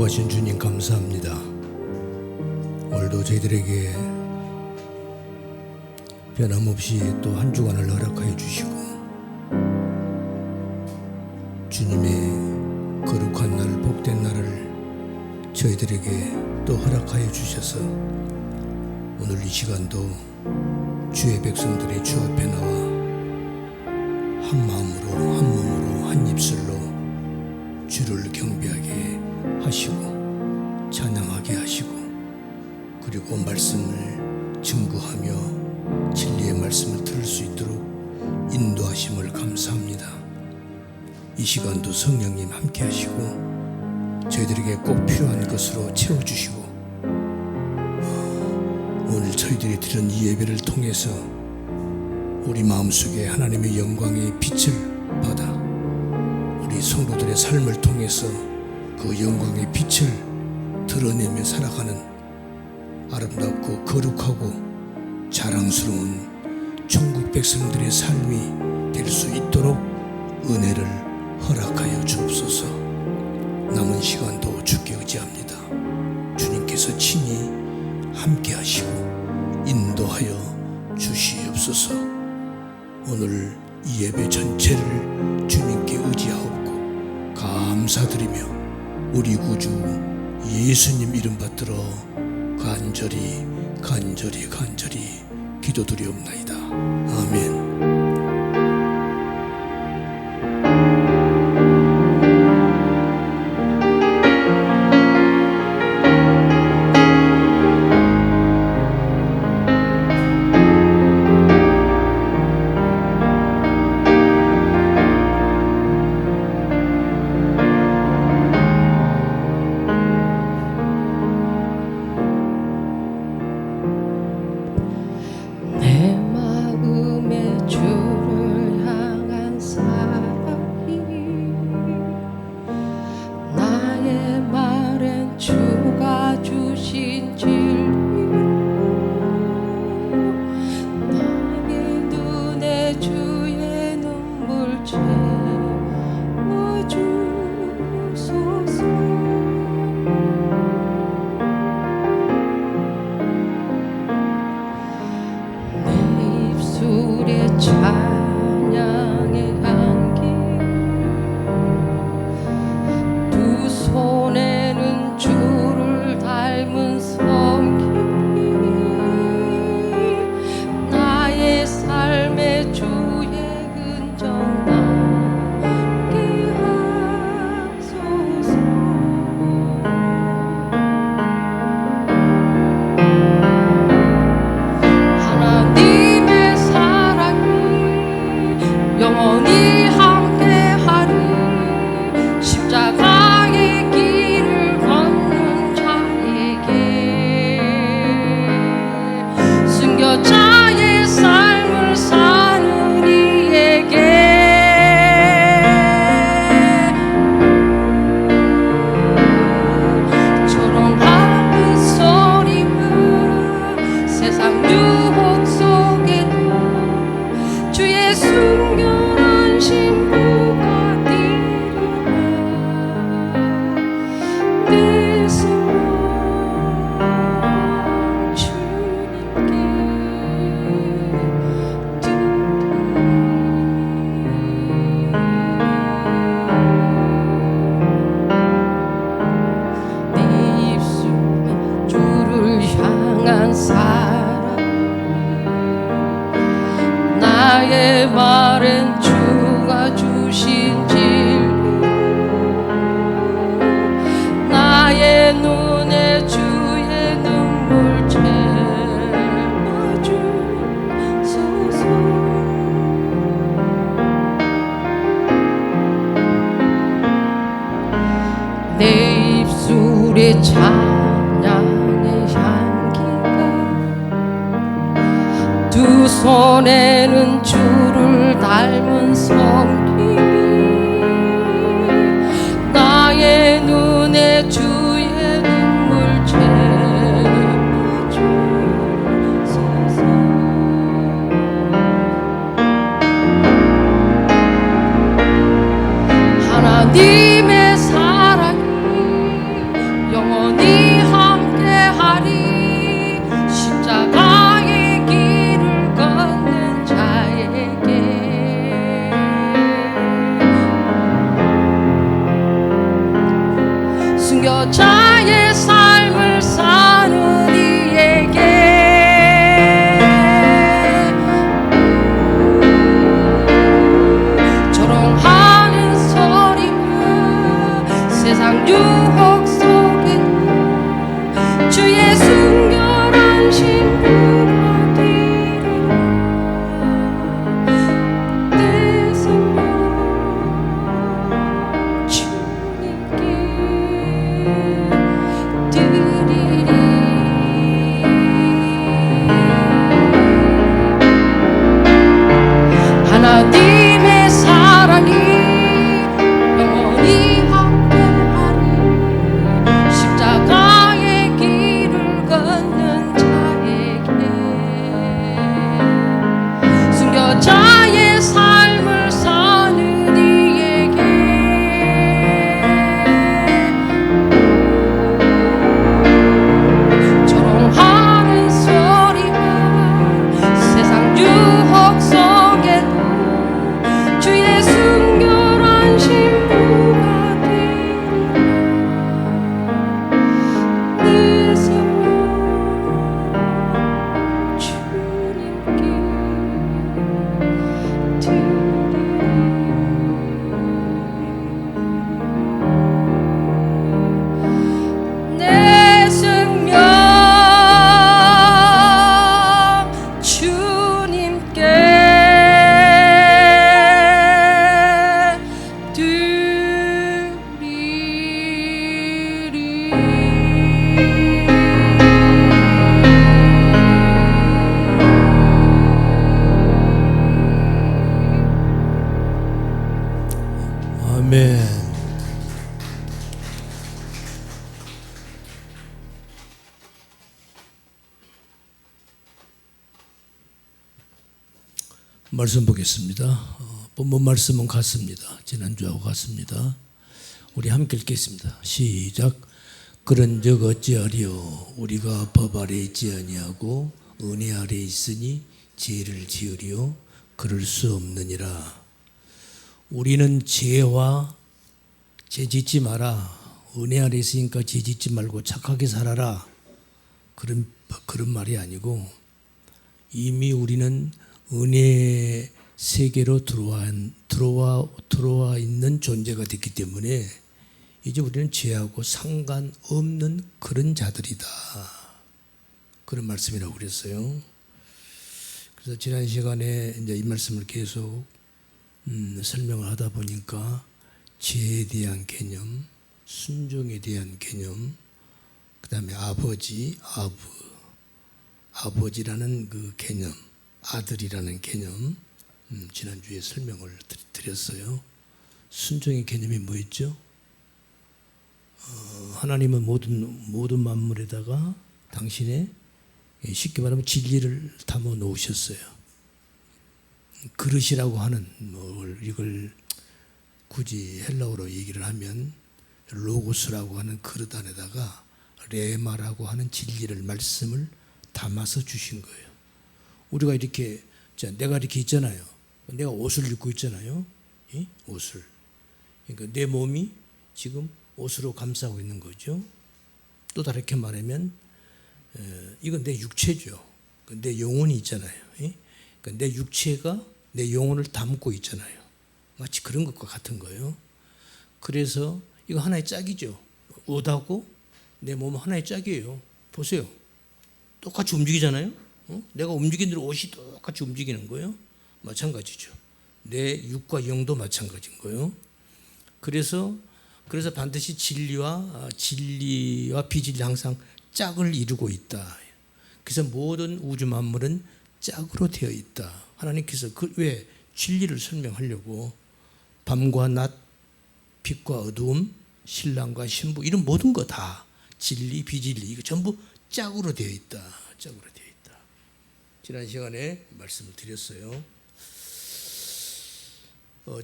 거룩하신 주님 감사합니다. 오늘도 저희들에게 변함없이 또 한 주간을 허락하여 주시고 주님의 거룩한 날, 복된 날을 저희들에게 또 허락하여 주셔서 오늘 이 시간도 주의 백성들이 주 앞에 나와 한 마음으로 한 몸으로 한 입술로 주를 경배하게 하시고 찬양하게 하시고 그리고 말씀을 증거하며 진리의 말씀을 들을 수 있도록 인도하심을 감사합니다. 이 시간도 성령님 함께 하시고 저희들에게 꼭 필요한 것으로 채워주시고 오늘 저희들이 드린 이 예배를 통해서 우리 마음속에 하나님의 영광의 빛을 받아 우리 성도들의 삶을 통해서 그 영광의 빛을 드러내며 살아가는 아름답고 거룩하고 자랑스러운 천국 백성들의 삶이 될 수 있도록 은혜를 허락하여 주옵소서. 남은 시간도 주께 의지합니다. 주님께서 친히 함께 하시고 인도하여 주시옵소서. 오늘 이 예배 전체를 주님께 의지하옵고 감사드리며 우리 구주 예수님 이름 받들어 간절히 기도드리옵나이다. 아멘. 찬양의 향기 두 손에는 주를 닮은 섬기 나의 삶의 주의 흔적 남게 하소서. 하나님의 영원히 함께하리. 십자가의 길을 걷는 자에게 순교자의 삶을 사는 이에게 저런 밝은 소리가 세상 유혹 속에도 주의 순결한 신부가 되리라. 내 소원 주님께 내 입술에 주를 향한 사랑 나의 말엔 주가 주신 진리 나의 눈에 주의 눈물 채워주소서. 내 입술에 찬양의 향기가 두 손에는 주를 닮은 섬김이 나의 눈에 주의 눈물 채워주소서. 하나님의 사랑이 순교자의 삶을 사는 이에게 조롱하는 소리와 세상 유혹 속에 주의 순결한 신부가 되리라. 내 생명 주님께 드리리. 하나님의 사랑이 영원히 함께하리. 십자가의 길을 걷는 자에게 순교자의 삶을 사는 이에게 조롱하는 소리와 세상 유혹 속에도 주의 순결한 신부가 되리라. 내 생명 주님께 드리리. 내 생명 주님께 아멘. 말씀 보겠습니다. 본문 말씀은 같습니다. 지난주하고 같습니다. 우리 함께 읽겠습니다. 시작. 그런즉 어찌하리요 우리가 법 아래 있지 아니하고 은혜 아래 있으니 죄를 지으리요 그럴 수 없느니라. 우리는 죄와 죄 짓지 마라. 은혜 아래 있으니까 죄 짓지 말고 착하게 살아라. 그런 말이 아니고 이미 우리는 은혜 세계로 들어와 있는 존재가 됐기 때문에 이제 우리는 죄하고 상관없는 그런 자들이다. 그런 말씀이라고 그랬어요. 그래서 지난 시간에 이제 이 말씀을 계속 설명을 하다 보니까 죄에 대한 개념, 순종에 대한 개념, 그 다음에 아버지라는 그 개념, 아들이라는 개념, 지난주에 설명을 드렸어요. 순종의 개념이 뭐였죠? 하나님은 모든 만물에다가 당신의 쉽게 말하면 진리를 담아 놓으셨어요. 그릇이라고 하는 이걸 굳이 헬라어로 얘기를 하면 로고스라고 하는 그릇 안에다가 레마라고 하는 진리를 말씀을 담아서 주신 거예요. 우리가 이렇게 내가 이렇게 있잖아요. 내가 옷을 입고 있잖아요. 옷을. 그러니까 내 몸이 지금 옷으로 감싸고 있는 거죠. 또 다르게 말하면 이건 내 육체죠. 내 영혼이 있잖아요. 그러니까 내 육체가 내 영혼을 담고 있잖아요. 마치 그런 것과 같은 거예요. 그래서 이거 하나의 짝이죠. 옷하고 내 몸은 하나의 짝이에요. 보세요. 똑같이 움직이잖아요. 내가 움직이는 대로 옷이 똑같이 움직이는 거예요. 마찬가지죠. 내 육과 영도 마찬가지인 거예요. 그래서 반드시 진리와 비진리 항상 짝을 이루고 있다. 그래서 모든 우주 만물은 짝으로 되어 있다. 하나님께서 왜 진리를 설명하려고 밤과 낮, 빛과 어두움, 신랑과 신부 이런 모든 거 다 진리, 비진리 이거 전부 짝으로 되어 있다. 짝으로 되어 있다. 지난 시간에 말씀을 드렸어요.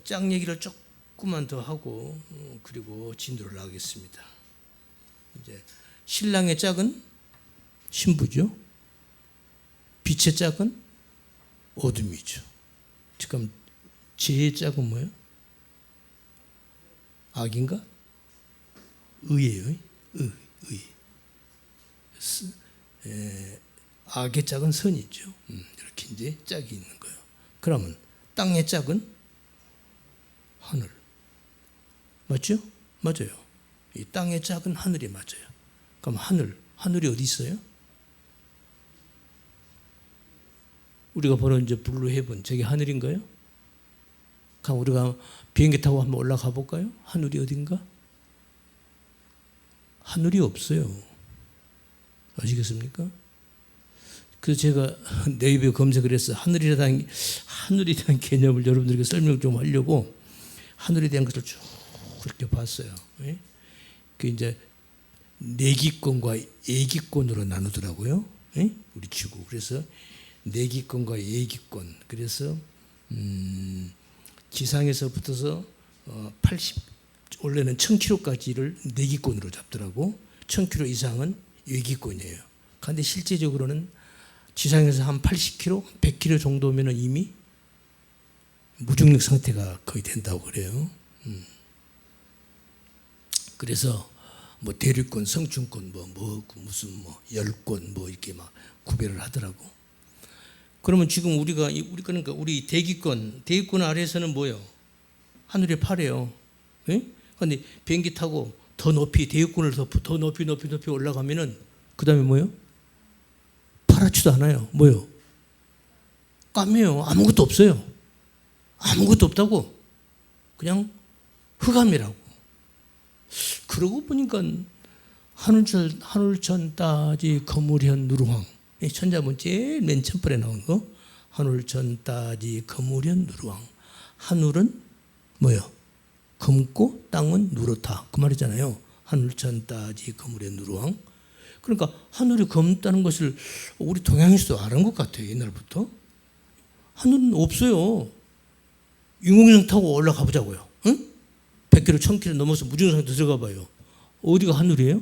짝 얘기를 조금만 더 하고 그리고 진도를 나가겠습니다. 이제 신랑의 짝은 신부죠. 빛의 짝은 어둠이죠. 지금 죄의 짝은 뭐예요? 악인가? 의예요. 악의 짝은 선이죠. 이렇게 이제 짝이 있는 거예요. 그러면 땅의 짝은 하늘. 맞죠? 맞아요. 이 땅의 짝은 하늘이 맞아요. 그럼 하늘이 어디 있어요? 우리가 보는 이제 블루 헤븐, 저게 하늘인가요? 그럼 우리가 비행기 타고 한번 올라가 볼까요? 하늘이 어딘가? 하늘이 없어요. 아시겠습니까? 그래서 제가 네이버에 검색을 해서 하늘에 대한 개념을 여러분들에게 설명 좀 하려고 하늘에 대한 것을 쭉 그렇게 봤어요. 예? 그 이제 내기권과 예기권으로 나누더라고요. 예? 우리 지구. 그래서 내기권과 예기권. 그래서 지상에서부터서 원래는 1000km까지를 내기권으로 잡더라고. 1000km 이상은 예기권이에요. 그런데 실제적으로는 지상에서 한 80km, 100km 정도면 이미 무중력 상태가 거의 된다고 그래요. 그래서 뭐 대륙권, 성층권, 무슨 열권 이렇게 막 구별을 하더라고. 그러면 지금 그러니까 우리 대기권 아래에서는 뭐요? 하늘이 파래요. 그런데 비행기 타고 더 높이 대기권을 더 높이 올라가면은 그 다음에 뭐요? 파랗지도 않아요. 뭐요? 까매요. 아무것도 없어요. 아무것도 없다고. 그냥 흑암이라고. 그러고 보니까 하늘천 따지 거무련 누르황. 천자문 제일 맨 첫번에 나온 거. 하늘천 따지 거무련 누르황. 하늘은 뭐요? 검고 땅은 누렇다. 그 말이잖아요. 하늘천 따지 거무련 누르황. 그러니까 하늘이 검다는 것을 우리 동양에서도 알은 것 같아요. 옛날부터. 하늘은 없어요. 인공위성 타고 올라가 보자고요. 응? 100km, 1000km 넘어서 무중력상태 들어가 봐요. 어디가 하늘이에요?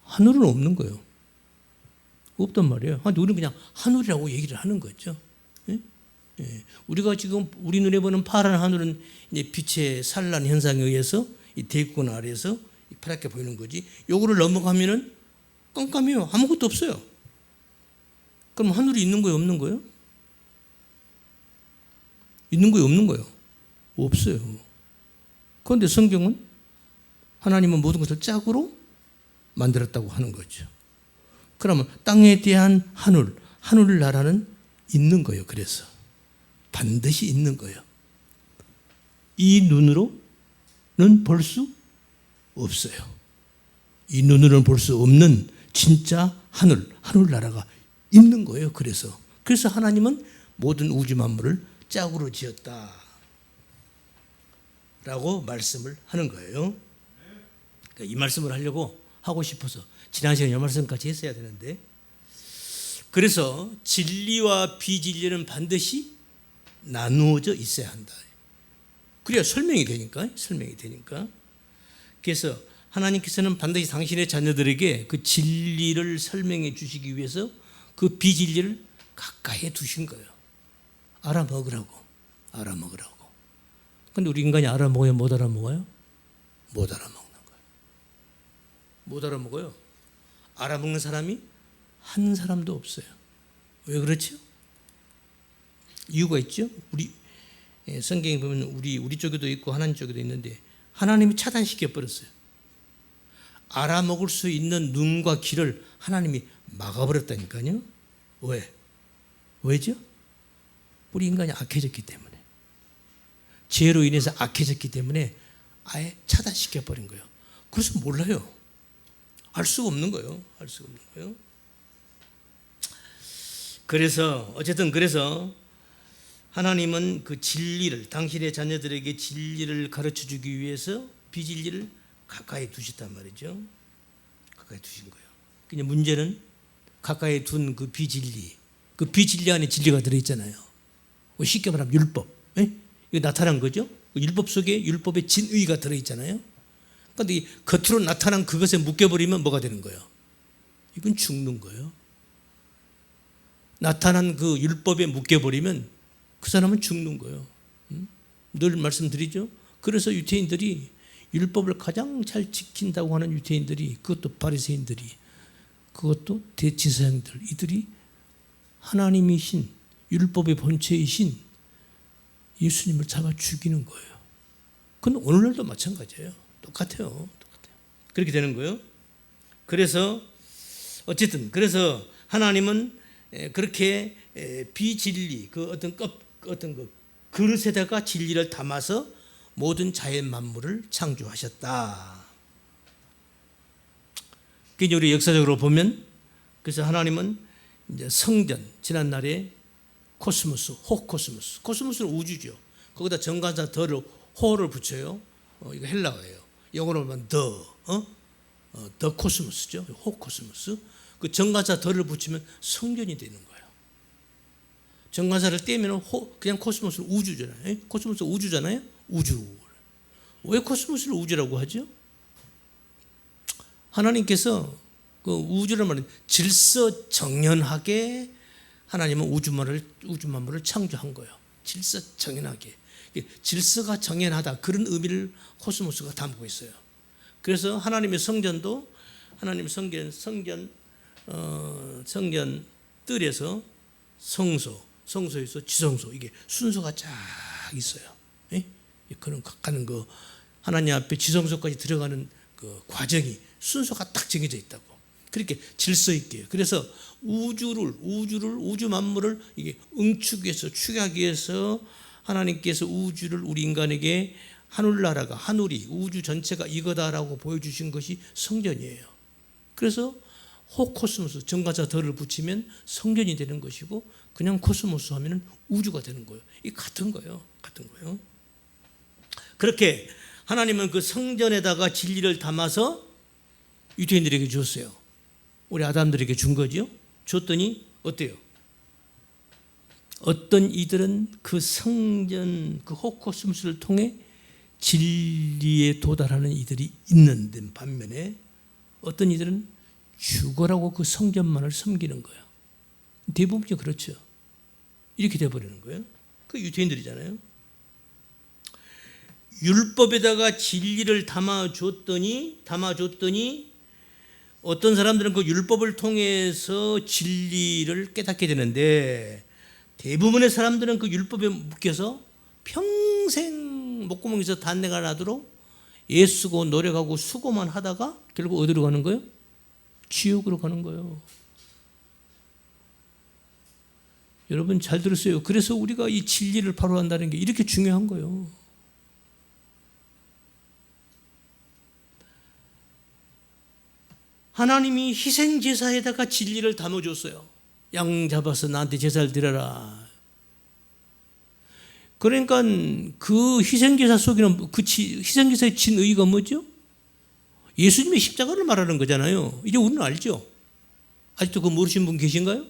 하늘은 없는 거예요. 없단 말이에요. 우리는 그냥 하늘이라고 얘기를 하는 거죠. 예? 예. 우리가 지금 우리 눈에 보는 파란 하늘은 이제 빛의 산란 현상에 의해서 이 대기권 아래에서 파랗게 보이는 거지. 요거를 넘어가면은 깜깜해요. 아무것도 없어요. 그럼 하늘이 있는 거예요? 없는 거예요? 있는 거예요? 없는 거예요? 없어요. 그런데 성경은 하나님은 모든 것을 짝으로 만들었다고 하는 거죠. 그러면 땅에 대한 하늘 나라는 있는 거예요. 그래서 반드시 있는 거예요. 이 눈으로는 볼 수 없어요. 이 눈으로는 볼 수 없는 진짜 하늘 나라가 있는 거예요. 그래서 하나님은 모든 우주 만물을 짝으로 지었다 라고 말씀을 하는 거예요. 그러니까 이 말씀을 하고 싶어서 지난 시간에 이 말씀까지 했어야 되는데, 그래서 진리와 비진리는 반드시 나누어져 있어야 한다. 그래야 설명이 되니까. 그래서 하나님께서는 반드시 당신의 자녀들에게 그 진리를 설명해 주시기 위해서 그 비진리를 가까이에 두신 거예요. 알아먹으라고. 근데 우리 인간이 알아먹어요? 못 알아먹어요? 못 알아먹는 거예요. 못 알아먹어요. 알아먹는 사람이 한 사람도 없어요. 왜 그렇죠? 이유가 있죠. 우리 성경에 보면 우리 쪽에도 있고 하나님 쪽에도 있는데 하나님이 차단시켜 버렸어요. 알아먹을 수 있는 눈과 귀를 하나님이 막아버렸다니까요. 왜죠? 우리 인간이 악해졌기 때문에, 죄로 인해서 악해졌기 때문에 아예 차단시켜버린 거예요. 그래서 몰라요. 알 수가 없는 거예요. 그래서 하나님은 그 진리를, 당신의 자녀들에게 진리를 가르쳐 주기 위해서 비진리를 가까이 두셨단 말이죠. 가까이 두신 거예요. 그냥 문제는 가까이 둔 그 비진리 안에 진리가 들어있잖아요. 쉽게 말하면 율법. 이거 나타난 거죠. 율법 속에 율법의 진의가 들어있잖아요. 그런데 겉으로 나타난 그것에 묶여버리면 뭐가 되는 거예요? 이건 죽는 거예요. 나타난 그 율법에 묶여버리면 그 사람은 죽는 거예요. 늘 말씀드리죠. 그래서 유태인들이 율법을 가장 잘 지킨다고 하는 유대인들이, 그것도 바리새인들이, 그것도 대제사장들, 이들이 하나님이신 율법의 본체이신 예수님을 잡아 죽이는 거예요. 그건 오늘날도 마찬가지예요. 똑같아요. 그렇게 되는 거예요. 그래서 어쨌든 그래서 하나님은 그렇게 비진리, 그 어떤 그 그릇에다가 진리를 담아서 모든 자연 만물을 창조하셨다. 그게 우리 역사적으로 보면, 그래서 하나님은 이제 성전, 지난날에 코스모스, 호코스모스, 코스모스는 우주죠. 거기다 정관사 더를 호를 붙여요. 이거 헬라어예요. 영어로 보면 더 코스모스죠. 호코스모스. 그 정관사 더를 붙이면 성전이 되는 거예요. 정관사를 떼면 그냥 코스모스는 우주잖아요. 코스모스 우주잖아요. 우주. 왜 코스모스를 우주라고 하죠? 하나님께서 그 우주를 말하는 질서정연하게 하나님은 우주 만물을 창조한 거예요. 질서정연하게. 질서가 정연하다, 그런 의미를 코스모스가 담고 있어요. 그래서 하나님의 성전도 하나님 성전 뜰에서 성소에서 지성소, 이게 순서가 쫙 있어요. 그런 가는 그 하나님 앞에 지성소까지 들어가는 그 과정이 순서가 딱 정해져 있다고. 그렇게 질서 있게. 그래서 우주 만물을 이게 응축해서 축약하기 위해서 하나님께서 우주를 우리 인간에게 하늘나라가, 하늘이, 우주 전체가 이거다라고 보여주신 것이 성전이에요. 그래서 호코스모스, 정관사 덜을 붙이면 성전이 되는 것이고, 그냥 코스모스 하면 우주가 되는 거예요. 이 같은 거예요. 그렇게 하나님은 그 성전에다가 진리를 담아서 유대인들에게 주었어요. 우리 아담들에게 준 거죠. 줬더니 어때요? 어떤 이들은 그 성전, 그 호코스모스를 통해 진리에 도달하는 이들이 있는 반면에, 어떤 이들은 죽어라고 그 성전만을 섬기는 거예요. 대부분이 그렇죠. 이렇게 돼버리는 거예요. 그 유대인들이잖아요. 율법에다가 진리를 담아줬더니 어떤 사람들은 그 율법을 통해서 진리를 깨닫게 되는데, 대부분의 사람들은 그 율법에 묶여서 평생 목구멍에서 단내가 나도록 애쓰고 노력하고 수고만 하다가 결국 어디로 가는 거예요? 지옥으로 가는 거예요. 여러분 잘 들으세요. 그래서 우리가 이 진리를 바로 한다는 게 이렇게 중요한 거예요. 하나님이 희생제사에다가 진리를 담아줬어요. 양 잡아서 나한테 제사를 드려라. 그러니까 그 희생제사 속에는 그 희생제사의 진의가 뭐죠? 예수님의 십자가를 말하는 거잖아요. 이제 우리는 알죠? 아직도 그거 모르신 분 계신가요?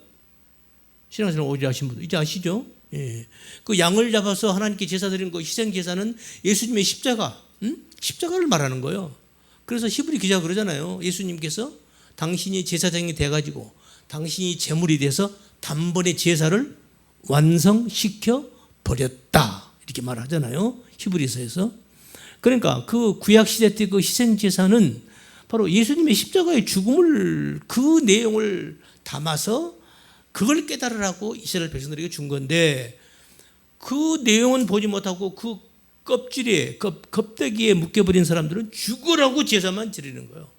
신앙생활 오래 하신 분들 이제 아시죠? 예. 그 양을 잡아서 하나님께 제사 드리는 그 희생제사는 예수님의 십자가를 말하는 거예요. 그래서 히브리 기자가 그러잖아요. 예수님께서 당신이 제사장이 돼가지고 당신이 제물이 돼서 단번에 제사를 완성시켜 버렸다, 이렇게 말하잖아요. 히브리서에서. 그러니까 그 구약시대 때 그 희생제사는 바로 예수님의 십자가의 죽음을, 그 내용을 담아서 그걸 깨달으라고 이스라엘 백성들에게 준 건데, 그 내용은 보지 못하고 그 껍질에, 겁대기에 묶여버린 사람들은 죽으라고 제사만 드리는 거예요.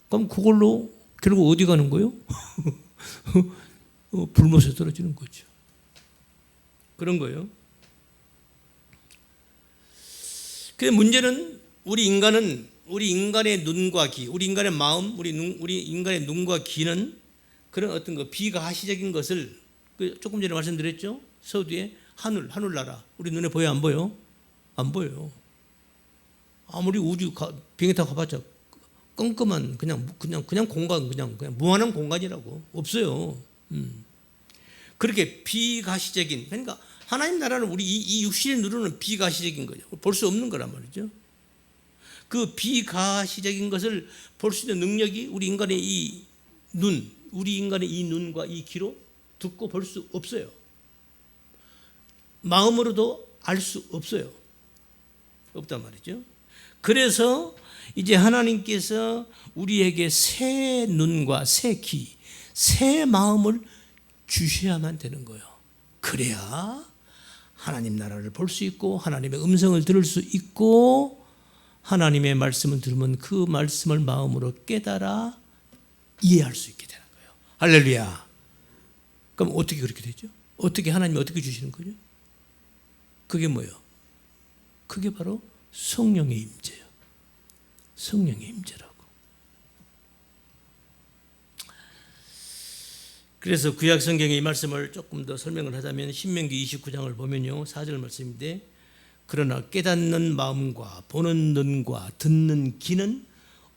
그럼 그걸로 결국 어디 가는 거예요? 불못에 떨어지는 거죠. 그런 거예요. 근데 문제는 우리 인간의 눈과 귀, 우리 인간의 마음, 우리 인간의 눈과 귀는 그런 어떤 그 비가시적인 것을, 조금 전에 말씀드렸죠. 서두에 하늘나라, 우리 눈에 보여 안 보여? 안 보여요. 아무리 우주 비행기 타고 가봤자 껌껌한 그냥 공간, 그냥 무한한 공간이라고 없어요. 그렇게 비가시적인, 그러니까 하나님 나라는 우리 이 육신의 눈으로는 비가시적인 거죠. 볼 수 없는 거란 말이죠. 그 비가시적인 것을 볼 수 있는 능력이 우리 인간의 이 눈과 이 귀로 듣고 볼 수 없어요. 마음으로도 알 수 없어요. 없단 말이죠. 그래서 이제 하나님께서 우리에게 새 눈과 새 귀, 새 마음을 주셔야만 되는 거예요. 그래야 하나님 나라를 볼 수 있고 하나님의 음성을 들을 수 있고 하나님의 말씀을 들으면 그 말씀을 마음으로 깨달아 이해할 수 있게 되는 거예요. 할렐루야. 그럼 어떻게 그렇게 되죠? 어떻게 하나님이 어떻게 주시는 거죠? 그게 뭐예요? 그게 바로 성령의 임재예요. 성령의 임재라고. 그래서 구약 성경의 이 말씀을 조금 더 설명을 하자면 신명기 29장을 보면요, 4절 말씀인데, 그러나 깨닫는 마음과 보는 눈과 듣는 귀는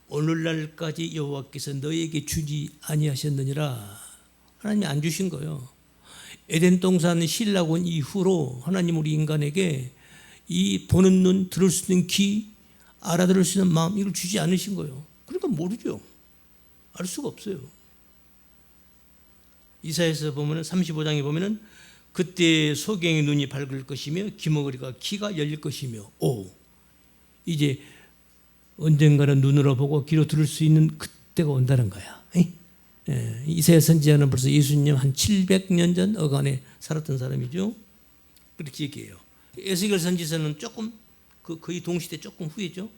오늘날까지 여호와께서 너에게 주지 아니하셨느니라. 하나님이 안 주신 거예요. 에덴 동산 신라고 온 이후로 하나님 우리 인간에게 이 보는 눈, 들을 수 있는 귀, 알아들을 수 있는 마음, 이걸 주지 않으신 거예요. 그러니까 모르죠. 알 수가 없어요. 이사야서 보면은 35장에 보면은 그때 소경의 눈이 밝을 것이며 귀머거리가 귀가 열릴 것이며, 이제 언젠가는 눈으로 보고 귀로 들을 수 있는 그때가 온다는 거야. 이사야 선지자는 벌써 예수님 한 700년 전 어간에 살았던 사람이죠. 그렇게 얘기해요. 에스겔 선지자는 조금 거의 동시대 조금 후이죠.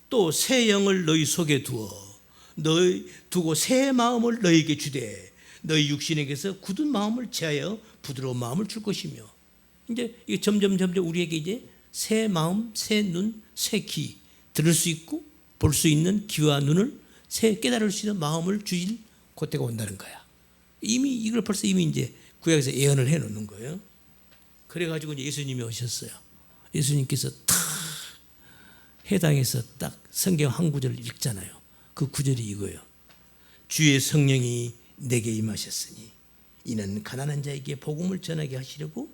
또 새 영을 너희 속에 두고 새 마음을 너희에게 주되 너희 육신에게서 굳은 마음을 제하여 부드러운 마음을 줄 것이며, 이제 이게 점점 우리에게 이제 새 마음, 새 눈, 새 귀, 들을 수 있고 볼 수 있는 귀와 눈을 새 깨달을 수 있는 마음을 주실 그때가 온다는 거야. 이미 이걸 벌써 이제 구약에서 예언을 해 놓는 거예요. 그래가지고 이제 예수님이 오셨어요. 예수님께서 탁 해당해서 딱 성경 한 구절을 읽잖아요. 그 구절이 이거예요. 주의 성령이 내게 임하셨으니 이는 가난한 자에게 복음을 전하게 하시려고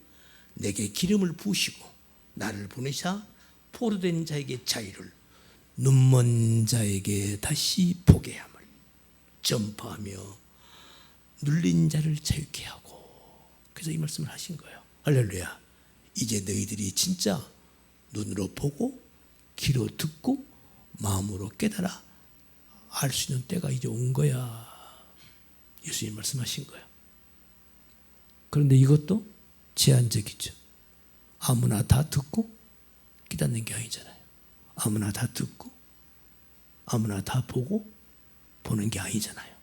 내게 기름을 부으시고 나를 보내사 포로된 자에게 자유를, 눈먼 자에게 다시 보게 함을, 전파하며 눌린 자를 자유케 하고. 그래서 이 말씀을 하신 거예요. 할렐루야. 이제 너희들이 진짜 눈으로 보고 귀로 듣고 마음으로 깨달아 알 수 있는 때가 이제 온 거야. 예수님 말씀하신 거예요. 그런데 이것도 제한적이죠. 아무나 다 듣고 깨닫는 게 아니잖아요. 아무나 다 듣고 아무나 다 보고 보는 게 아니잖아요.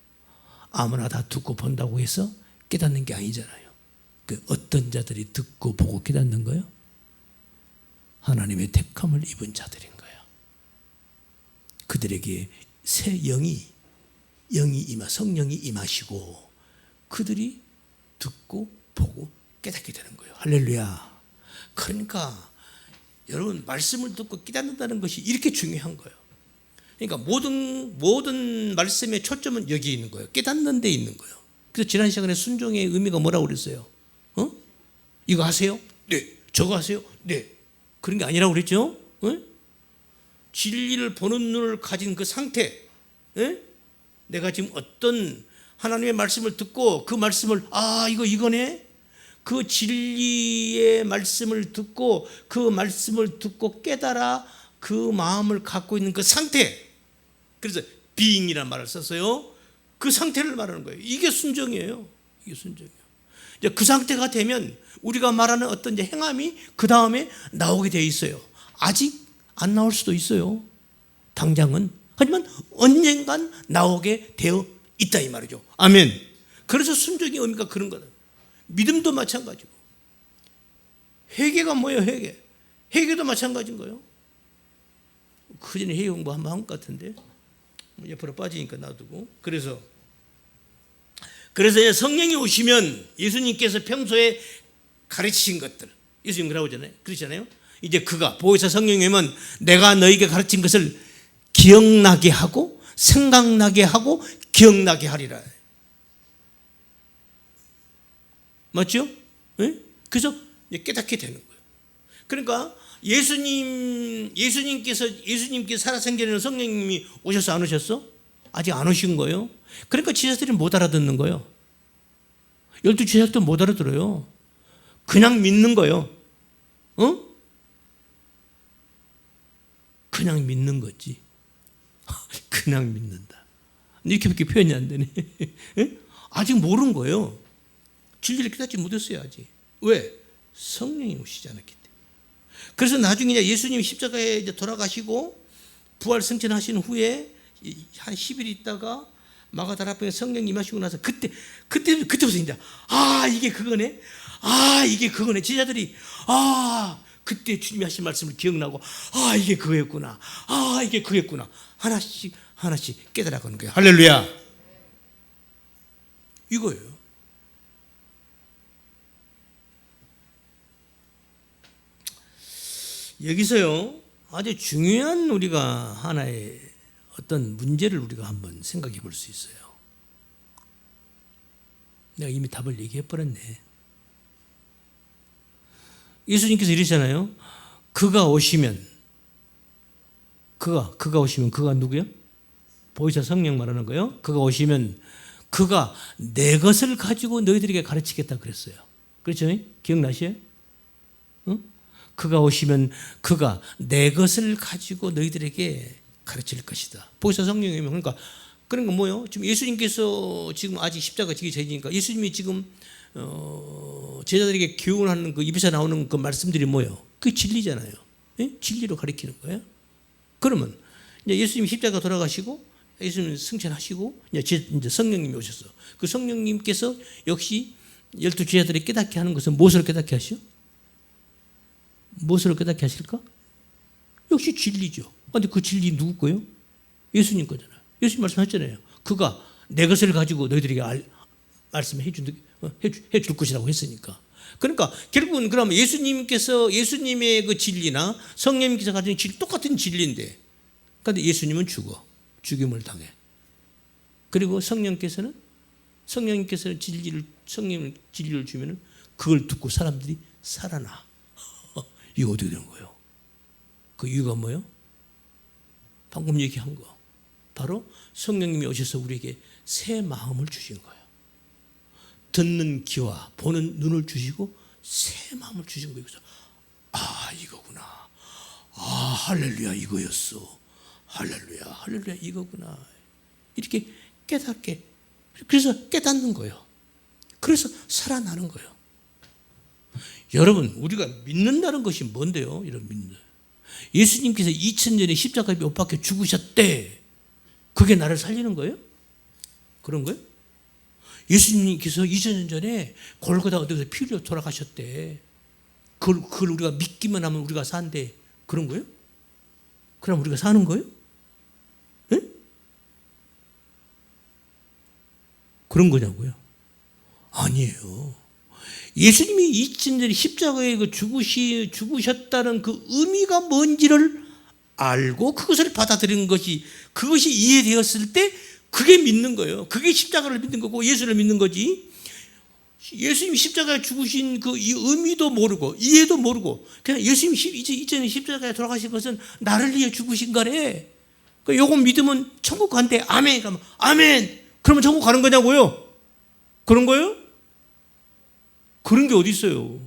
아무나 다 듣고 본다고 해서 깨닫는 게 아니잖아요. 그 어떤 자들이 듣고 보고 깨닫는 거예요? 하나님의 택함을 입은 자들인 거예요. 그들에게 새 성령이 성령이 임하시고 그들이 듣고 보고 깨닫게 되는 거예요. 할렐루야. 그러니까 여러분, 말씀을 듣고 깨닫는다는 것이 이렇게 중요한 거예요. 그러니까 모든 말씀의 초점은 여기 있는 거예요. 깨닫는 데 있는 거예요. 그래서 지난 시간에 순종의 의미가 뭐라고 그랬어요? 이거 하세요? 네. 저거 하세요? 네. 그런 게 아니라고 그랬죠? 진리를 보는 눈을 가진 그 상태, 내가 지금 어떤 하나님의 말씀을 듣고 그 말씀을 이거네? 그 진리의 말씀을 듣고 그 말씀을 듣고 깨달아 그 마음을 갖고 있는 그 상태, 그래서 being이라는 말을 썼어요. 그 상태를 말하는 거예요. 이게 순종이에요. 이게 순종이에요. 이제 그 상태가 되면 우리가 말하는 어떤 이제 행함이 그 다음에 나오게 되어 있어요. 아직 안 나올 수도 있어요. 당장은. 하지만 언젠간 나오게 되어 있다 이 말이죠. 아멘. 그래서 순종의 의미가 그런 거다. 믿음도 마찬가지고. 회개가 뭐예요? 회개도 마찬가지인 거예요. 그 전에 회개 공부 한번 한 것 같은데 옆으로 빠지니까 놔두고. 그래서 이제 성령이 오시면 예수님께서 평소에 가르치신 것들, 예수님 그러잖아요. 이제 그가 보혜사 성령이 오면 내가 너에게 가르친 것을 기억나게 하고 생각나게 하고 기억나게 하리라. 맞죠? 네? 그래서 깨닫게 되는 거예요. 그러니까 예수님께서 살아생전에는 성령님이 오셔서 안 오셨어? 아직 안 오신 거예요. 그러니까 제자들이 못 알아듣는 거예요. 12 제자들도 못 알아들어요. 그냥 믿는 거예요. 그냥 믿는 거지. 그냥 믿는다. 이렇게밖에 표현이 안 되네. 아직 모르는 거예요. 진리를 깨닫지 못했어요 아직. 왜? 성령이 오시지 않았기 때문에. 그래서 나중에 예수님이 십자가에 이제 돌아가시고 부활 승천하신 후에 한 10일 있다가 마가다락방에 성령 임하시고 나서 그때부터 이제 이게 그거네. 이게 그거네. 제자들이 그때 주님이 하신 말씀을 기억나고 이게 그거였구나. 이게 그거였구나. 하나씩 깨달아가는 거예요. 할렐루야. 이거예요. 여기서요 아주 중요한 우리가 하나의 어떤 문제를 우리가 한번 생각해 볼 수 있어요. 내가 이미 답을 얘기해 버렸네. 예수님께서 이러잖아요. 그가 오시면 그가 누구요? 보이사 성령 말하는 거예요. 그가 오시면 그가 내 것을 가지고 너희들에게 가르치겠다 그랬어요. 그렇죠? 기억나시요? 그가 오시면 그가 내 것을 가지고 너희들에게 가르칠 것이다. 보이사 성령이면 그러니까 뭐요? 지금 예수님께서 지금 아직 십자가 지기 전이니까 예수님이 지금 제자들에게 교훈하는 그 입에서 나오는 그 말씀들이 뭐요? 그게 진리잖아요. 진리로 가르치는 거예요. 그러면 이제 예수님이 십자가 돌아가시고 예수님 승천하시고 이제 성령님이 오셨어. 그 성령님께서 역시 12 제자들이 깨닫게 하는 것은 무엇으로 깨닫게 하시오? 무엇으로 깨닫게 하실까? 역시 진리죠. 그런데 그 진리 누구 거예요? 예수님 거잖아요. 예수님 말씀하셨잖아요. 그가 내 것을 가지고 너희들에게 말씀해 줄 것이라고 했으니까. 그러니까 결국은 그러면 예수님의 그 진리나 성령님께서 가진 진리 똑같은 진리인데, 그런데 예수님은 죽임을 당해. 그리고 성령님께서 진리를 주면은 그걸 듣고 사람들이 살아나. 이거 어떻게 되는 거예요? 그 이유가 뭐예요? 방금 얘기한 거. 바로 성령님이 오셔서 우리에게 새 마음을 주신 거예요. 듣는 귀와 보는 눈을 주시고 새 마음을 주신 거예요. 그래서 이거구나. 할렐루야 이거였어. 할렐루야 이거구나. 이렇게 깨닫게. 그래서 깨닫는 거예요. 그래서 살아나는 거예요. 여러분, 우리가 믿는다는 것이 뭔데요? 이런 믿는. 예수님께서 2000년에 십자가에 못 박혀 죽으셨대. 그게 나를 살리는 거예요? 그런 거예요? 예수님께서 2000년 전에 골고다 어디서 피 흘려 돌아가셨대. 그걸 우리가 믿기만 하면 우리가 산대. 그런 거예요? 그럼 우리가 사는 거예요? 네? 그런 거냐고요? 아니에요. 예수님이 2000년에 십자가에 죽으셨다는 그 의미가 뭔지를 알고 그것을 받아들이는 것이, 그것이 이해되었을 때 그게 믿는 거예요. 그게 십자가를 믿는 거고 예수를 믿는 거지. 예수님이 십자가에 죽으신 그 이 의미도 모르고 이해도 모르고 그냥 예수님이 이전에 십자가에 돌아가신 것은 나를 위해 죽으신 거래. 요거 믿으면 천국 간대. 아멘. 그러면 아멘. 그러면 천국 가는 거냐고요? 그런 거예요? 그런 게 어디 있어요?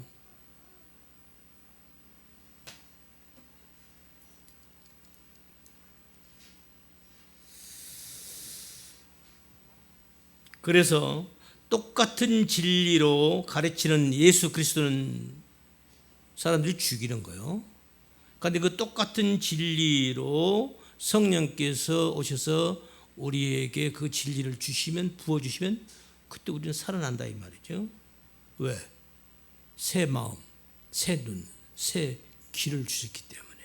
그래서 똑같은 진리로 가르치는 예수 그리스도는 사람들이 죽이는 거예요. 그런데 그 똑같은 진리로 성령께서 오셔서 우리에게 그 진리를 주시면, 부어주시면 그때 우리는 살아난다 이 말이죠. 왜? 새 마음, 새 눈, 새 귀를 주셨기 때문에.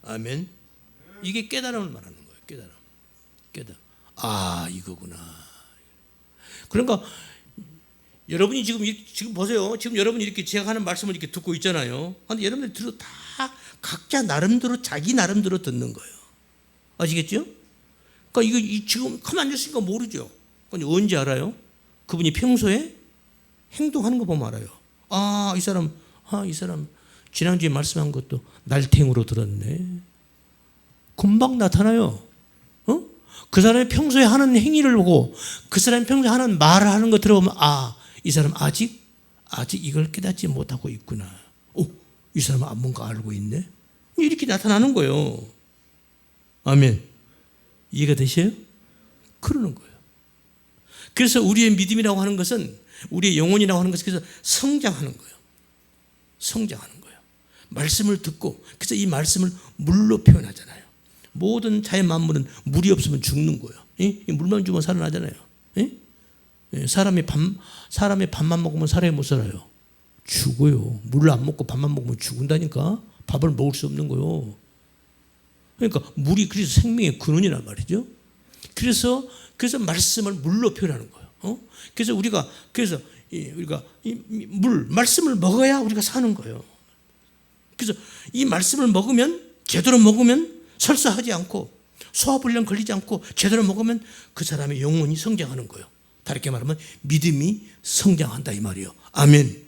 아멘. 이게 깨달음을 말하는 거예요. 깨달음. 이거구나. 그러니까 여러분이 지금 보세요. 지금 여러분이 이렇게 제가 하는 말씀을 이렇게 듣고 있잖아요. 그런데 여러분들 들어 다 각자 나름대로 자기 나름대로 듣는 거예요. 아시겠죠? 그러니까 이거 지금 가만 앉았으니까 모르죠. 그러니까 언제 알아요? 그분이 평소에 행동하는 거 보면 알아요. 이 사람 지난주에 말씀한 것도 날탱으로 들었네. 금방 나타나요. 그 사람이 평소에 하는 행위를 보고 그 사람이 평소에 하는 말을 하는 거 들어보면 이 사람 아직 이걸 깨닫지 못하고 있구나. 이 사람은 뭔가 알고 있네. 이렇게 나타나는 거예요. 아멘. 이해가 되셔요? 그러는 거예요. 그래서 우리의 믿음이라고 하는 것은, 우리의 영혼이라고 하는 것은 그래서 성장하는 거예요. 성장하는 거예요. 말씀을 듣고, 그래서 이 말씀을 물로 표현하잖아요. 모든 자연 만물은 물이 없으면 죽는 거예요. 물만 주면 살아나잖아요. 사람이 밥만 먹으면 살아요, 못 살아요? 죽어요. 물을 안 먹고 밥만 먹으면 죽는다니까. 밥을 먹을 수 없는 거예요. 그러니까 물이 그래서 생명의 근원이란 말이죠. 그래서 말씀을 물로 표현하는 거예요. 그래서 우리가 말씀을 먹어야 우리가 사는 거예요. 그래서 이 말씀을 먹으면, 제대로 먹으면 설사하지 않고 소화불량 걸리지 않고 제대로 먹으면 그 사람의 영혼이 성장하는 거예요. 다르게 말하면 믿음이 성장한다 이 말이에요. 아멘.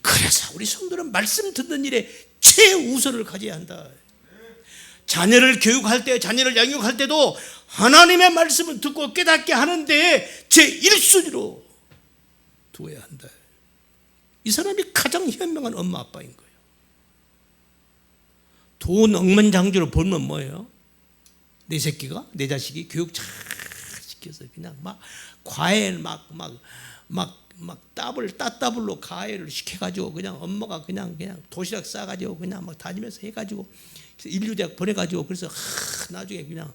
그래서 우리 성도는 말씀 듣는 일에 최우선을 가져야 한다. 자녀를 교육할 때, 자녀를 양육할 때도 하나님의 말씀을 듣고 깨닫게 하는데 제1순위로 두어야 한다. 이 사람이 가장 현명한 엄마 아빠인 거예요. 돈 억만장자로 벌면 뭐예요? 내 새끼가, 내 자식이 교육 잘 시켜서 그냥 막 과외를 막 따따블로 과외를 시켜가지고 그냥 엄마가 그냥 도시락 싸가지고 그냥 막 다니면서 해가지고 인류대학 보내가지고 그래서 나중에 그냥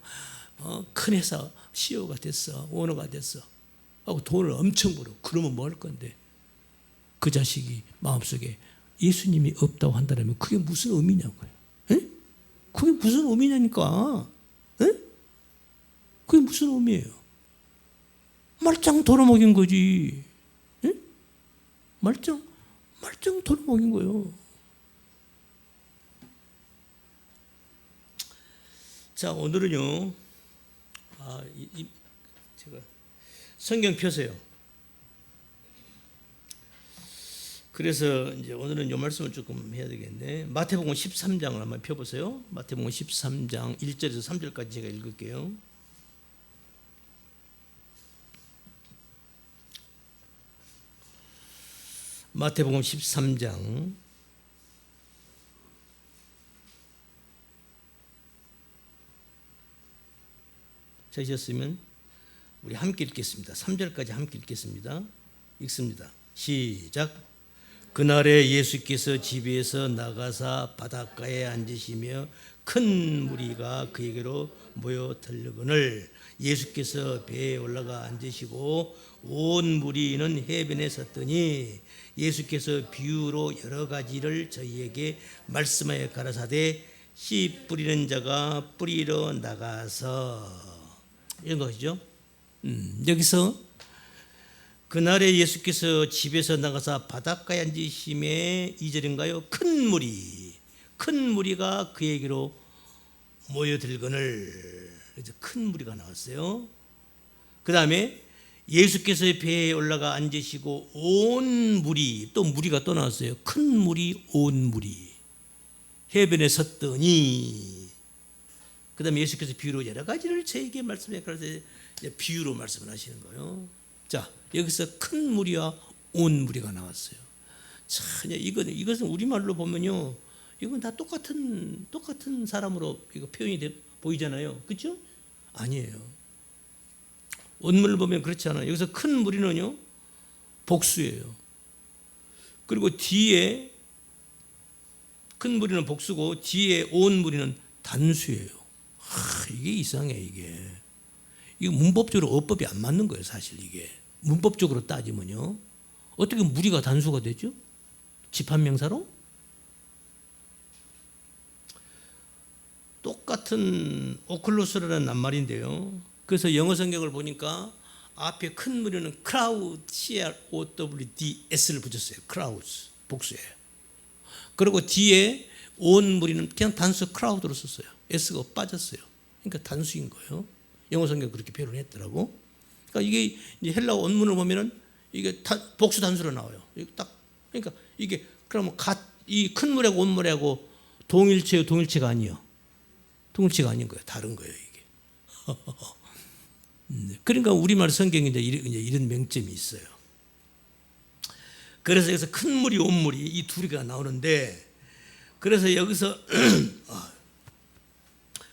큰 회사 CEO가 됐어, 오너가 됐어 하고 돈을 엄청 벌어. 그러면 뭐 할 건데? 그 자식이 마음속에 예수님이 없다고 한다면 그게 무슨 의미냐고요? 에? 그게 무슨 의미냐니까. 에? 그게 무슨 의미예요? 말짱 돌아먹인 거지. 에? 말짱 돌아먹인 거예요. 자, 오늘은요, 제가 성경 펴세요. 그래서 이제 오늘은 이 말씀을 조금 해야 되겠네. 마태복음 13장을 한번 펴보세요. 마태복음 13장 1절에서 3절까지 제가 읽을게요. 마태복음 13장 찾으셨으면 우리 함께 읽겠습니다. 3절까지 함께 읽겠습니다. 읽습니다. 시작. 그날에 예수께서 집에서 나가사 바닷가에 앉으시며 큰 무리가 그에게로 모여 들르거늘 예수께서 배에 올라가 앉으시고 온 무리는 해변에 섰더니 예수께서 비유로 여러 가지를 저희에게 말씀하여 가라사대 씨 뿌리는 자가 뿌리러 나가서, 이런 것이죠. 여기서 그날에 예수께서 집에서 나가서 바닷가에 앉으심에 2절인가요? 큰 무리가 그에게로 모여들거늘. 그래서 큰 무리가 나왔어요. 그 다음에 예수께서 배에 올라가 앉으시고 온 무리, 또 무리가 또 나왔어요. 큰 무리, 온 무리. 해변에 섰더니, 그 다음에 예수께서 비유로 여러 가지를 저에게 말씀해 가라사대 비유로 말씀을 하시는 거예요. 자, 여기서 큰 무리와 온 무리가 나왔어요. 자, 이것은 우리말로 보면요, 이건 다 똑같은 사람으로 이거 표현이 보이잖아요. 그렇죠? 아니에요. 원문을 보면 그렇지 않아요. 여기서 큰 무리는요, 복수예요. 그리고 뒤에 큰 무리는 복수고 뒤에 온 무리는 단수예요. 이게 이상해. 이거 문법적으로 어법이 안 맞는 거예요. 사실 이게 문법적으로 따지면요, 어떻게 무리가 단수가 되죠? 집합명사로? 똑같은 오클로스라는 낱말인데요. 그래서 영어 성경을 보니까 앞에 큰 무리는 crowd, CROWDS를 붙였어요. crowds, 복수예요. 그리고 뒤에 온 무리는 그냥 단수 crowd로 썼어요. S가 빠졌어요. 그러니까 단수인 거예요. 영어 성경 그렇게 표현을 했더라고. 그러니까 이게 이제 헬라어 원문을 보면은 이게 복수 단수로 나와요. 그러니까 이게 그러면 이 큰 무리하고 온 무리하고 동일체요, 동일체가 아니요. 동일체가 아닌 거예요. 다른 거예요, 이게. 그러니까 우리말 성경에 이제 이런 명점이 있어요. 그래서 여기서 큰 무리, 온 무리 이 둘이가 나오는데, 그래서 여기서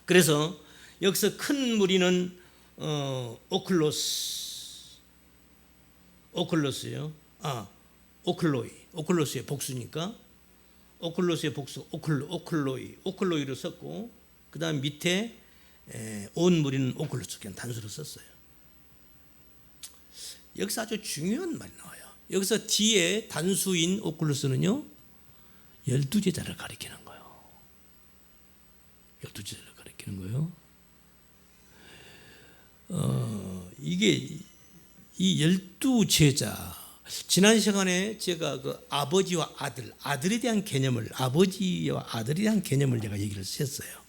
그래서 여기서 큰 무리는 오클로스예요. 오클로스의 복수니까 오클로스의 복수 오클로이로 썼고, 그다음 밑에 온 무리는 오클로스, 그냥 단수로 썼어요. 여기서 아주 중요한 말이 나와요. 여기서 뒤에 단수인 오클로스는요 12제자를 가리키는 거예요. 12제자를 가리키는 거예요. 이게 이 12제자, 지난 시간에 제가 그 아버지와 아들에 대한 개념을, 아버지와 아들에 대한 개념을 제가 얘기를 했어요.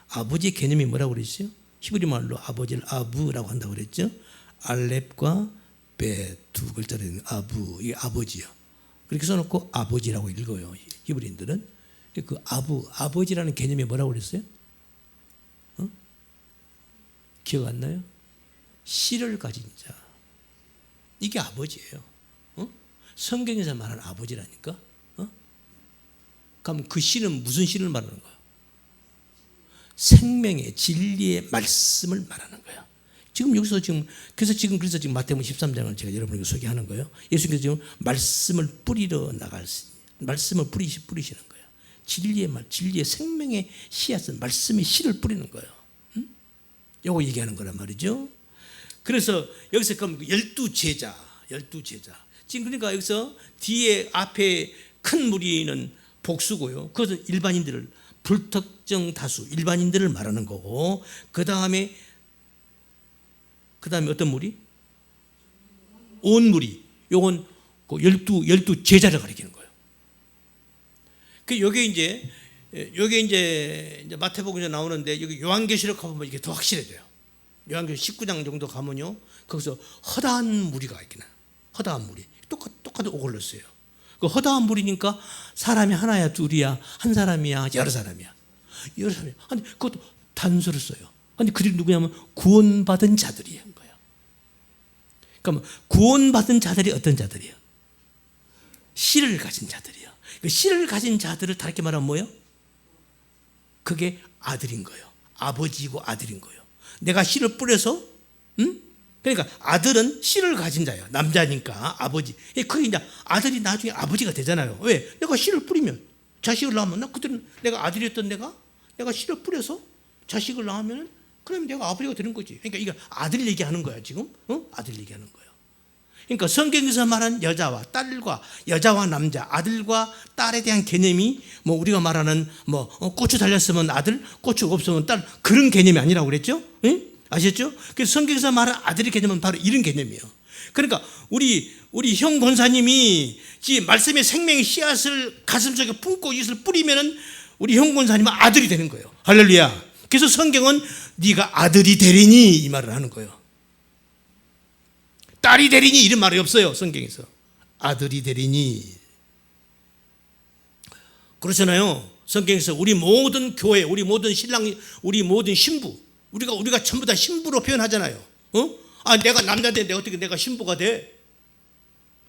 아버지의 개념이 뭐라고 그랬어요? 히브리 말로 아버지를 아부라고 한다고 그랬죠. 알렙과 베 두 글자로 있는 아부, 이게 아버지요. 그렇게 써놓고 아버지라고 읽어요, 히브리인들은. 그 아버지라는 개념이 뭐라고 그랬어요? 기억 안 나요? 씨를 가진 자. 이게 아버지예요. 성경에서 말하는 아버지라니까. 그럼 그 씨는 무슨 씨를 말하는 거예요? 생명의 진리의 말씀을 말하는 거예요. 그래서 지금 마태복음 13장을 제가 여러분에게 소개하는 거예요. 예수님께서 지금 말씀을 뿌리러 말씀을 뿌리시는 거예요. 진리의 말, 진리의 생명의 씨앗은 말씀의 씨를 뿌리는 거예요. 요거 얘기하는 거란 말이죠. 그래서 여기서 그럼 12제자. 지금 그러니까 여기서 뒤에 앞에 큰 무리는 복수고요. 그것은 일반인들을, 불특정 다수 일반인들을 말하는 거고, 그 다음에 어떤 무리? 온 무리. 요건 12제자를 가리키는 거예요. 요게 이제 마태복음에 나오는데, 여기 요한계시록 가보면 이게 더 확실해져요. 요한계시록 19장 정도 가면요, 거기서 허다한 무리가 있긴 해요. 허다한 무리. 똑같은 오글렀어요. 그 허다한 무리니까 사람이 하나야, 둘이야, 한 사람이야, 여러 사람이야. 아니, 그것도 단수를 써요. 아니, 그들이 누구냐면 구원받은 자들이 한 거예요. 그러면 구원받은 자들이 어떤 자들이에요? 씨를 가진 자들이에요. 그 씨를 가진 자들을 다르게 말하면 뭐예요? 그게 아들인 거예요. 아버지이고 아들인 거예요. 내가 씨를 뿌려서, 그러니까 아들은 씨를 가진 자예요. 남자니까 아버지. 그게 이제 아들이 나중에 아버지가 되잖아요. 왜? 내가 씨를 뿌리면, 자식을 낳으면, 그들은 내가 아들이었던 내가 씨를 뿌려서 자식을 낳으면, 그러면 내가 아버지가 되는 거지. 그러니까 이거 아들 얘기하는 거야 지금. 아들 얘기하는 거예요. 그러니까 성경에서 말한 여자와 딸과, 여자와 남자, 아들과 딸에 대한 개념이 뭐 우리가 말하는 뭐 고추 달렸으면 아들, 고추 없으면 딸, 그런 개념이 아니라고 그랬죠? 응? 아셨죠? 그래서 성경에서 말한 아들의 개념은 바로 이런 개념이에요. 그러니까 우리 형 권사님이 말씀의 생명의 씨앗을 가슴속에 품고 이것을 뿌리면은 우리 형 권사님은 아들이 되는 거예요. 할렐루야. 그래서 성경은 네가 아들이 되리니 이 말을 하는 거예요. 딸이 되리니 이런 말이 없어요, 성경에서. 아들이 되리니. 그렇잖아요. 성경에서 우리 모든 교회, 우리 모든 신랑, 우리 모든 신부, 우리가 전부 다 신부로 표현하잖아요. 내가 남자인데 어떻게 내가 신부가 돼?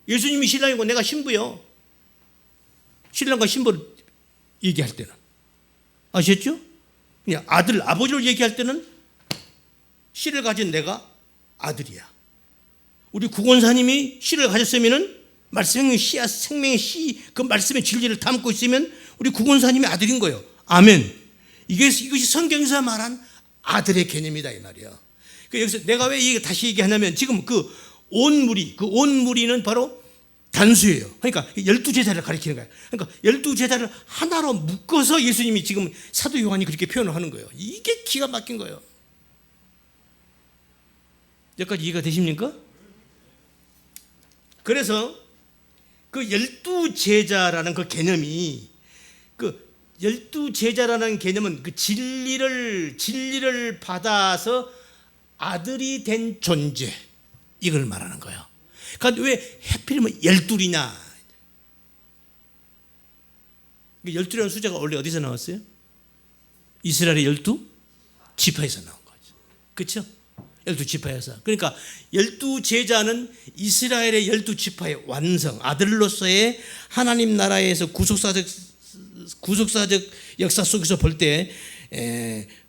예수님이 신랑이고 내가 신부요. 신랑과 신부를 얘기할 때는. 아셨죠? 그냥 아들, 아버지를 얘기할 때는 씨를 가진 내가 아들이야. 우리 구권사님이 씨를 가졌으면은 말씀의 씨앗, 생명의 씨, 그 말씀의 진리를 담고 있으면 우리 구권사님이 아들인 거예요. 아멘. 이것이 성경에서 말한 아들의 개념이다 이 말이야. 여기서 내가 왜 이게 다시 얘기하냐면, 지금 그 온 무리는 바로 단수예요. 그러니까 12제자를 가리키는 거예요. 그러니까 12제자를 하나로 묶어서 예수님이 지금 사도 요한이 그렇게 표현을 하는 거예요. 이게 기가 막힌 거예요. 여기까지 이해가 되십니까? 그래서 그 12제자라는 그 개념이, 그 12제자라는 개념은 그 진리를 받아서 아들이 된 존재, 이걸 말하는 거예요. 그러니까 왜 하필이면 12이냐? 12라는 숫자가 원래 어디서 나왔어요? 이스라엘의 12지파에서 나온 거죠. 그렇죠? 12지파에서. 그러니까 12제자는 이스라엘의 12지파의 완성, 아들로서의 하나님 나라에서 구속사적 역사 속에서 볼 때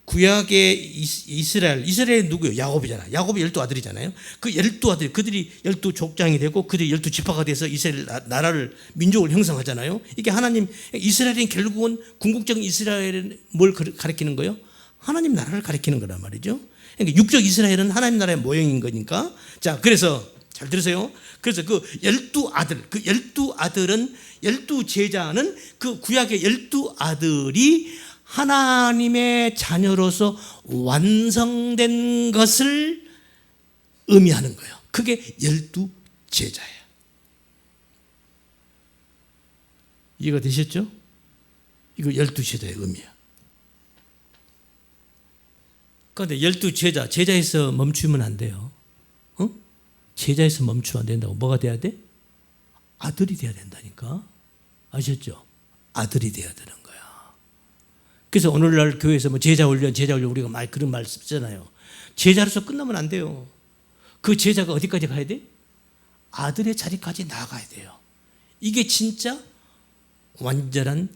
구약의 이스라엘 누구요? 야곱이잖아. 야곱이 12아들이잖아요. 그 12아들, 그들이 12족장이 되고 그들이 12지파가 돼서 이스라엘 나라를, 민족을 형성하잖아요. 이게 하나님, 이스라엘은 결국은 궁극적인 이스라엘은 뭘 가리키는 거예요? 하나님 나라를 가리키는 거란 말이죠. 그러니까 육적 이스라엘은 하나님 나라의 모형인 거니까. 자, 그래서 잘 들으세요. 그래서 그 12아들, 그 12아들은, 12제자는 그 구약의 12아들이 하나님의 자녀로서 완성된 것을 의미하는 거예요. 그게 12제자예요. 이해가 되셨죠? 이거 12제자의 의미야. 그런데 12제자, 제자에서 멈추면 안 돼요. 제자에서 멈추면 안 된다고. 뭐가 돼야 돼? 아들이 돼야 된다니까. 아셨죠? 아들이 돼야 되는 거야. 그래서 오늘날 교회에서 뭐 제자 훈련 우리가 많이 그런 말 쓰잖아요. 제자로서 끝나면 안 돼요. 그 제자가 어디까지 가야 돼? 아들의 자리까지 나아가야 돼요. 이게 진짜 완전한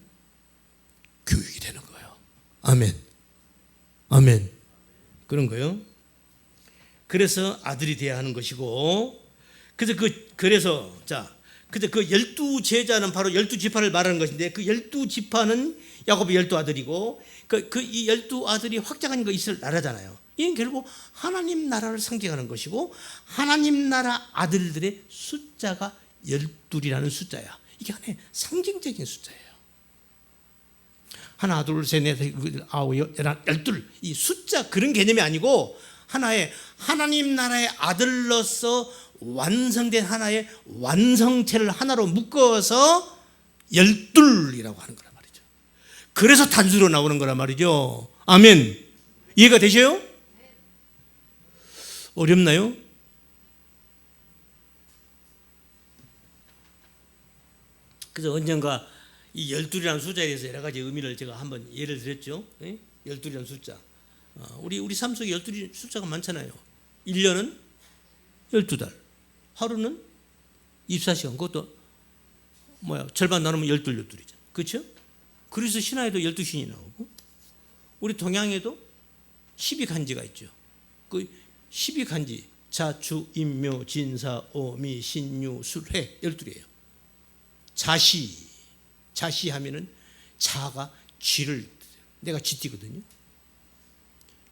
교육이 되는 거예요. 아멘. 아멘. 그런 거예요. 그래서 아들이 돼야 하는 것이고, 그래서 그 12제자는 바로 12지파를 말하는 것인데, 그 12지파는 야곱의 12아들이고, 이 12아들이 확장한 거 이스라엘 나라잖아요. 이건 결국 하나님 나라를 상징하는 것이고, 하나님 나라 아들들의 숫자가 12이라는 숫자야. 이게 하나의 상징적인 숫자예요. 하나, 둘, 셋, 넷, 아홉, 열둘. 이 숫자 그런 개념이 아니고, 하나의 하나님 나라의 아들로서 완성된 하나의 완성체를 하나로 묶어서 12이라고 하는 거란 말이죠. 그래서 단수로 나오는 거란 말이죠. 아멘. 이해가 되셔요? 어렵나요? 그래서 언젠가 이 12이라는 숫자에 대해서 여러 가지 의미를 제가 한번 예를 들었죠. 12이라는 숫자. 우리 삶 속에 12 숫자가 많잖아요. 1년은 12달. 하루는 24시간. 그것도 절반 나누면 12이잖아. 그렇죠? 그래서 신화에도 12신이 나오고, 우리 동양에도 12간지가 있죠. 그 12간지, 자, 주, 임, 묘, 진, 사, 오, 미, 신, 유, 술, 회 12이에요. 자시 하면은 자가 쥐를, 내가 쥐띠거든요.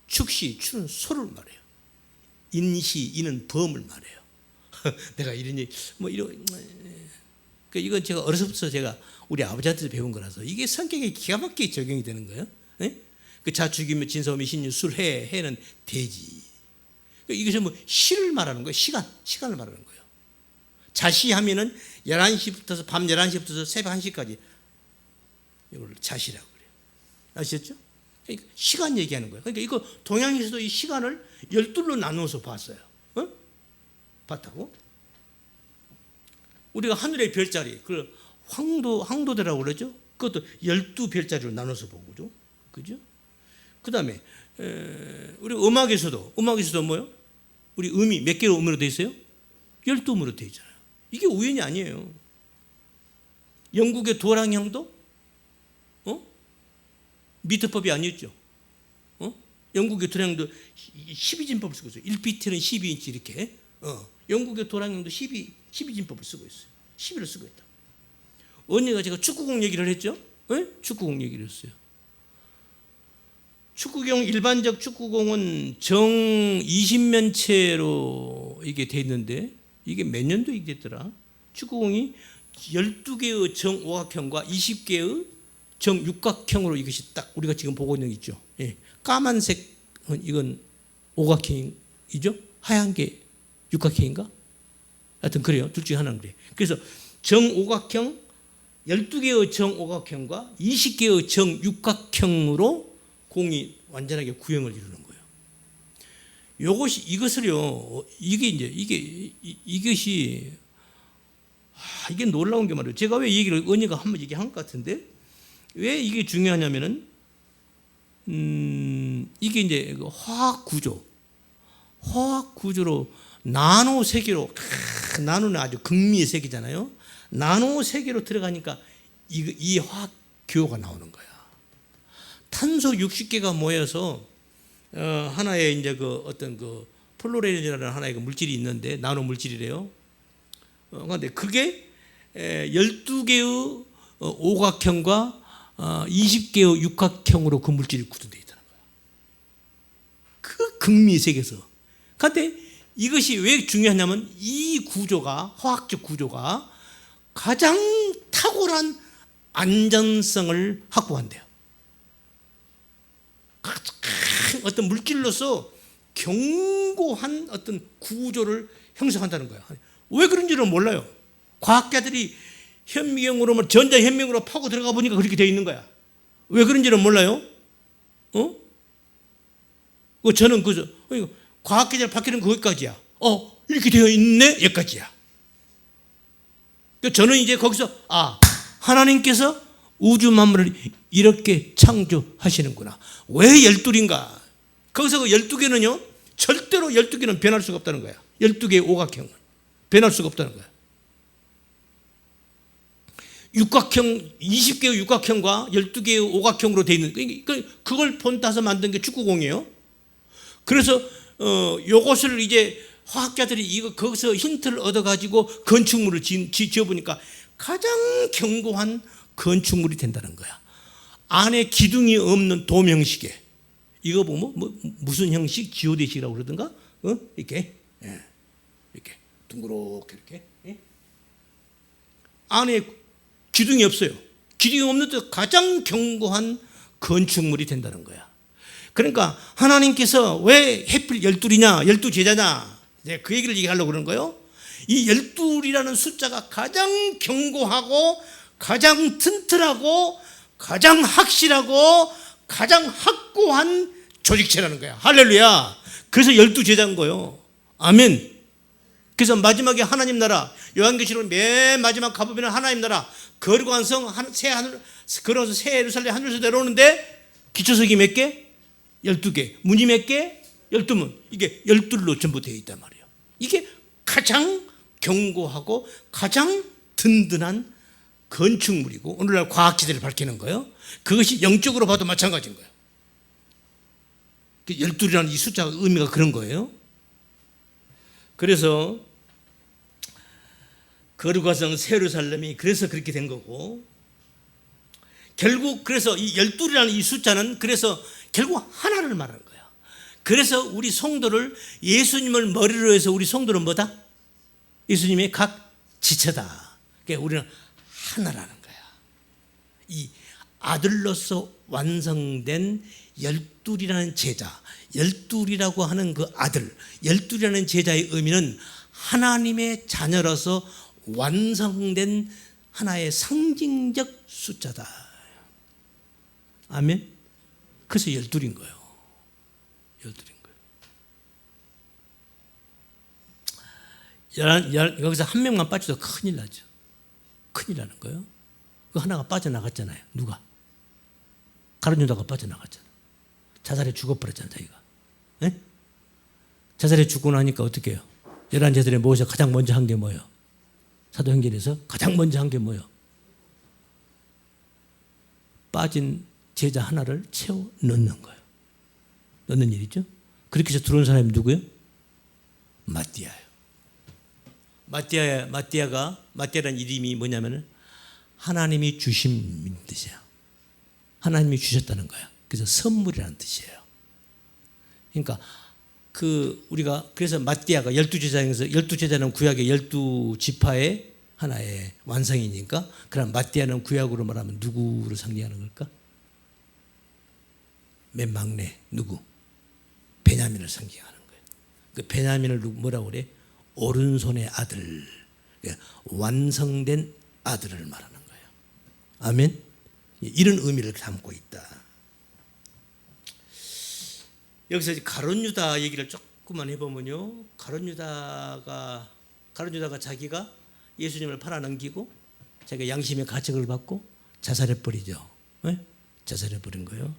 축시, 추는 소를 말해요. 인시, 이는 범을 말해요. 내가 이러니 이건 제가 어려서부터 제가 우리 아버지한테 배운 거라서 이게 성격에 기가 막히게 적용이 되는 거예요. 그 자, 죽이면 진서미, 신유, 술, 해는 돼지. 이것은 시를 말하는 거예요. 시간을 말하는 거예요. 자시 하면은 11시부터 밤 11시부터 새벽 1시까지 이걸 자시라고 그래요. 아시겠죠? 그러니까 시간 얘기하는 거예요. 그러니까 이거 동양에서도 이 시간을 12로 나누어서 봤어요. 봤다고? 우리가 하늘의 별자리, 그걸 황도대라고 그러죠? 그것도 12별자리로 나눠서 보고죠. 그죠? 그 다음에, 우리 음악에서도 뭐요? 우리 음이 몇 개로 음으로 되어 있어요? 12음으로 되어 있잖아요. 이게 우연이 아니에요. 영국의 도랑형도 미터법이 아니었죠. 영국의 도랑형도 12진법을 쓰고 있어요. 1비트는 12인치 이렇게. 영국의 도랑형도 12진법을 쓰고 있어요. 12를 쓰고 있다. 언니가 제가 축구공 얘기를 했죠. 축구공 얘기를 했어요. 일반적 축구공은 정 20면체로 이게 돼 있는데, 이게 몇 년도에 이게 됐더라? 축구공이 12개의 정오각형과 20개의 정육각형으로 이것이 딱 우리가 지금 보고 있는 게 있죠. 까만색 이건 오각형이죠. 하얀 게 육각형인가? 하여튼 그래요. 둘 중에 하나는 그래. 그래서 정오각형, 12개의 정오각형과 20개의 정육각형으로 공이 완전하게 구형을 이루는 거예요. 이것을요, 이것이 이게 놀라운 게 말이에요. 제가 왜 얘기를 언니가 한번 얘기한 것 같은데, 왜 이게 중요하냐면은 이게 이제 화학 구조로 나노 세계로, 나노는 아주 극미의 세계잖아요. 나노 세계로 들어가니까 이 화학 기호가 나오는 거야. 탄소 60개가 모여서 하나의 이제 그 어떤 그 플로레인이라는 하나의 그 물질이 있는데 나노 물질이래요. 그런데 그게 12개의 오각형과 20개의 육각형으로 그 물질이 구성되어 있다는 거야. 그 극미 세계에서. 그런데 이것이 왜 중요하냐면 이 구조가, 화학적 구조가 가장 탁월한 안전성을 확보한대요. 어떤 물질로서 견고한 어떤 구조를 형성한다는 거야. 왜 그런지는 몰라요. 과학자들이 현미경으로, 전자현미경으로 파고 들어가 보니까 그렇게 되어 있는 거야. 왜 그런지는 몰라요. 저는 과학계절 바뀌는 거기까지야. 이렇게 되어 있네? 여기까지야. 저는 이제 거기서, 하나님께서 우주 만물을 이렇게 창조하시는구나. 왜 12인가? 거기서 그 12개는요, 절대로 12개는 변할 수가 없다는 거야. 12개의 오각형은. 변할 수가 없다는 거야. 육각형, 20개의 육각형과 12개의 오각형으로 되어 있는, 그걸 본따서 만든 게 축구공이에요. 그래서, 요것을 이제 화학자들이 거기서 힌트를 얻어가지고 건축물을 지어보니까 가장 견고한 건축물이 된다는 거야. 안에 기둥이 없는 돔 형식에. 이거 보면 무슨 형식? 지오데식이라고 그러던가? 이렇게. 이렇게. 둥그렇게 이렇게. 안에 기둥이 없어요. 기둥이 없는데 가장 견고한 건축물이 된다는 거야. 그러니까 하나님께서 왜 해필 12이냐, 12제자냐, 그 얘기를 얘기하려고 그러는 거예요. 이 12이라는 숫자가 가장 견고하고 가장 튼튼하고 가장 확실하고 가장 확고한 조직체라는 거야. 할렐루야. 그래서 12제자인 거예요. 아멘. 그래서 마지막에 하나님 나라, 요한계시록 맨 마지막 가보면 하나님 나라, 거룩한 성, 새 하늘, 걸어서 새 예루살렘 하늘에서 내려오는데 기초석이 몇 개? 12개. 문이 몇 개? 12문. 이게 12로 전부 되어 있단 말이에요. 이게 가장 견고하고 가장 든든한 건축물이고 오늘날 과학지대를 밝히는 거예요. 그것이 영적으로 봐도 마찬가지인 거예요. 12이라는 이 숫자가 의미가 그런 거예요. 그래서 거룩한 성 새 예루살렘이 그래서 그렇게 된 거고, 결국 그래서 이 12이라는 이 숫자는 그래서 결국 하나를 말하는 거야. 그래서 우리 성도를, 예수님을 머리로 해서 우리 성도는 뭐다? 예수님의 각 지체다. 그러니까 우리는 하나라는 거야. 이 아들로서 완성된 12이라는 제자, 12이라고 하는 그 아들, 12이라는 제자의 의미는 하나님의 자녀로서 완성된 하나의 상징적 숫자다. 아멘. 그래서 12인 거예요. 12인 거예요. 여기서 한 명만 빠져도 큰일 나죠. 큰일 나는 거예요. 그 하나가 빠져나갔잖아요. 누가? 가룟 유다가 빠져나갔잖아요. 자살해 죽어버렸잖아요. 자기가. 네? 자살해 죽고 나니까 어떻게 해요? 11제자들이 모여서 가장 먼저 한 게 뭐예요? 사도행전에서 가장 먼저 한 게 뭐예요? 빠진 제자 하나를 채워 넣는 거예요. 넣는 일이죠. 그렇게 해서 들어온 사람이 누구예요? 마띠아예요. 마띠아라는 이름이 뭐냐면은 하나님이 주신 뜻이에요. 하나님이 주셨다는 거예요. 그래서 선물이라는 뜻이에요. 그러니까 우리가 그래서 마띠아가 12제자에서 12제자는 구약의 12지파의 하나의 완성이니까, 그럼 마띠아는 구약으로 말하면 누구를 상징하는 걸까? 맨 막내 누구? 베냐민을 상징하는 거예요. 그 베냐민을 뭐라고 그래? 오른손의 아들, 완성된 아들을 말하는 거예요. 아멘. 이런 의미를 담고 있다. 여기서 가룟 유다 얘기를 조금만 해보면요, 가룟 유다가 자기가 예수님을 팔아넘기고 자기가 양심의 가책을 받고 자살해 버리죠. 네? 자살해 버린 거예요.